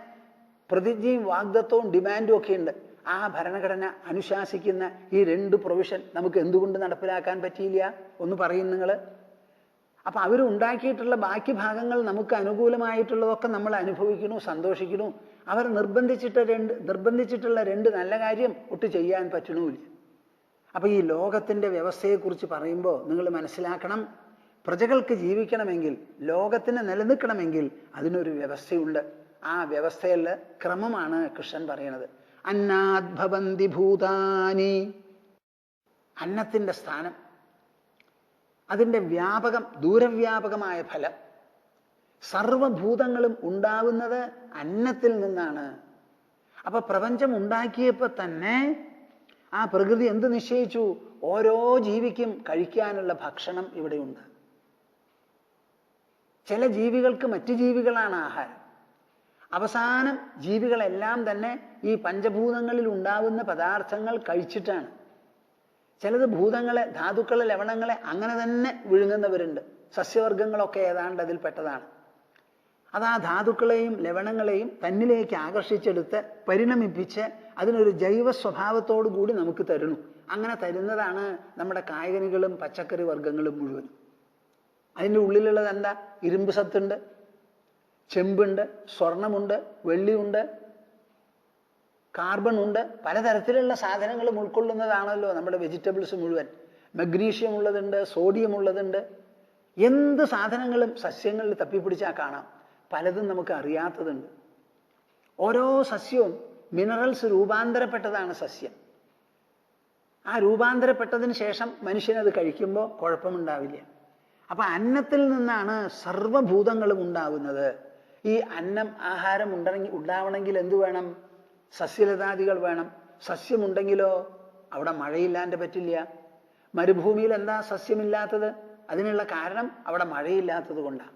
പ്രതിജ്ഞയും വാഗ്ദത്വവും ഡിമാൻഡും ഒക്കെ ഉണ്ട്. ആ ഭരണഘടന അനുശാസിക്കുന്ന ഈ 2 പ്രൊവിഷൻ നമുക്ക് എന്തുകൊണ്ട് നടപ്പിലാക്കാൻ പറ്റിയില്ല? ഒന്ന് പറയും നിങ്ങൾ. അപ്പൊ അവരുണ്ടാക്കിയിട്ടുള്ള ബാക്കി ഭാഗങ്ങൾ നമുക്ക് അനുകൂലമായിട്ടുള്ളതൊക്കെ നമ്മൾ അനുഭവിക്കണു, സന്തോഷിക്കണു. അവർ നിർബന്ധിച്ചിട്ടുള്ള രണ്ട് നല്ല കാര്യം ഒട്ട് ചെയ്യാൻ പറ്റണമില്ല. അപ്പൊ ഈ ലോകത്തിന്റെ വ്യവസ്ഥയെക്കുറിച്ച് പറയുമ്പോൾ നിങ്ങൾ മനസ്സിലാക്കണം, പ്രജകൾക്ക് ജീവിക്കണമെങ്കിൽ, ലോകത്തിന് നിലനിൽക്കണമെങ്കിൽ അതിനൊരു വ്യവസ്ഥയുണ്ട്. ആ വ്യവസ്ഥയിൽ ക്രമമാണ് കൃഷ്ണൻ പറയുന്നത്. അന്നാദ്ഭവന്തി ഭൂതാനി, അന്നത്തിന്റെ സ്ഥാനം, അതിൻ്റെ വ്യാപകം, ദൂരവ്യാപകമായ ഫലം. സർവഭൂതങ്ങളും ഉണ്ടാവുന്നത് അന്നത്തിൽ നിന്നാണ്. അപ്പൊ പ്രപഞ്ചം ഉണ്ടാക്കിയപ്പോൾ തന്നെ ആ പ്രകൃതി എന്ത് നിശ്ചയിച്ചു? ഓരോ ജീവിക്കും കഴിക്കാനുള്ള ഭക്ഷണം ഇവിടെയുണ്ട്. ചില ജീവികൾക്ക് മറ്റു ജീവികളാണ് ആഹാരം. അവസാനം ജീവികളെല്ലാം തന്നെ ഈ പഞ്ചഭൂതങ്ങളിൽ ഉണ്ടാവുന്ന പദാർത്ഥങ്ങൾ കഴിച്ചിട്ടാണ്. ചിലത് ഭൂതങ്ങളെ, ധാതുക്കളെ, ലവണങ്ങളെ അങ്ങനെ തന്നെ വിഴുങ്ങുന്നവരുണ്ട്. സസ്യവർഗങ്ങളൊക്കെ ഏതാണ്ട് അതിൽപ്പെട്ടതാണ്. അത് ആ ധാതുക്കളെയും ലവണങ്ങളെയും തന്നിലേക്ക് ആകർഷിച്ചെടുത്ത് പരിണമിപ്പിച്ച് അതിനൊരു ജൈവ സ്വഭാവത്തോടു കൂടി നമുക്ക് തരുന്നു. അങ്ങനെ തരുന്നതാണ് നമ്മുടെ കായ്കനികളും പച്ചക്കറി വർഗ്ഗങ്ങളും മുഴുവനും. അതിൻ്റെ ഉള്ളിലുള്ളത് എന്താ? ഇരുമ്പ് സത്തുണ്ട്, ചെമ്പുണ്ട്, സ്വർണമുണ്ട്, വെള്ളിയുണ്ട്, കാർബൺ ഉണ്ട്, പലതരത്തിലുള്ള സാധനങ്ങളും ഉൾക്കൊള്ളുന്നതാണല്ലോ നമ്മുടെ വെജിറ്റബിൾസ് മുഴുവൻ. മഗ്നീഷ്യം ഉള്ളതുണ്ട്, സോഡിയം ഉള്ളതുണ്ട്. എന്ത് സാധനങ്ങളും സസ്യങ്ങളിൽ തപ്പിപ്പിടിച്ചാൽ കാണാം. പലതും നമുക്ക് അറിയാത്തതുണ്ട്. ഓരോ സസ്യവും മിനറൽസ് രൂപാന്തരപ്പെട്ടതാണ് സസ്യം. ആ രൂപാന്തരപ്പെട്ടതിന് ശേഷം മനുഷ്യനത് കഴിക്കുമ്പോൾ കുഴപ്പമുണ്ടാവില്ല. അപ്പൊ അന്നത്തിൽ നിന്നാണ് സർവഭൂതങ്ങളും ഉണ്ടാവുന്നത്. ഈ അന്നം, ആഹാരം ഉണ്ടാവണമെങ്കിൽ എന്തു വേണം? സസ്യലതാദികൾ വേണം. സസ്യമുണ്ടെങ്കിലോ അവിടെ മഴയില്ലാണ്ട് പറ്റില്ല. മരുഭൂമിയിൽ എന്താ സസ്യമില്ലാത്തത്? അതിനുള്ള കാരണം അവിടെ മഴയില്ലാത്തത് കൊണ്ടാണ്.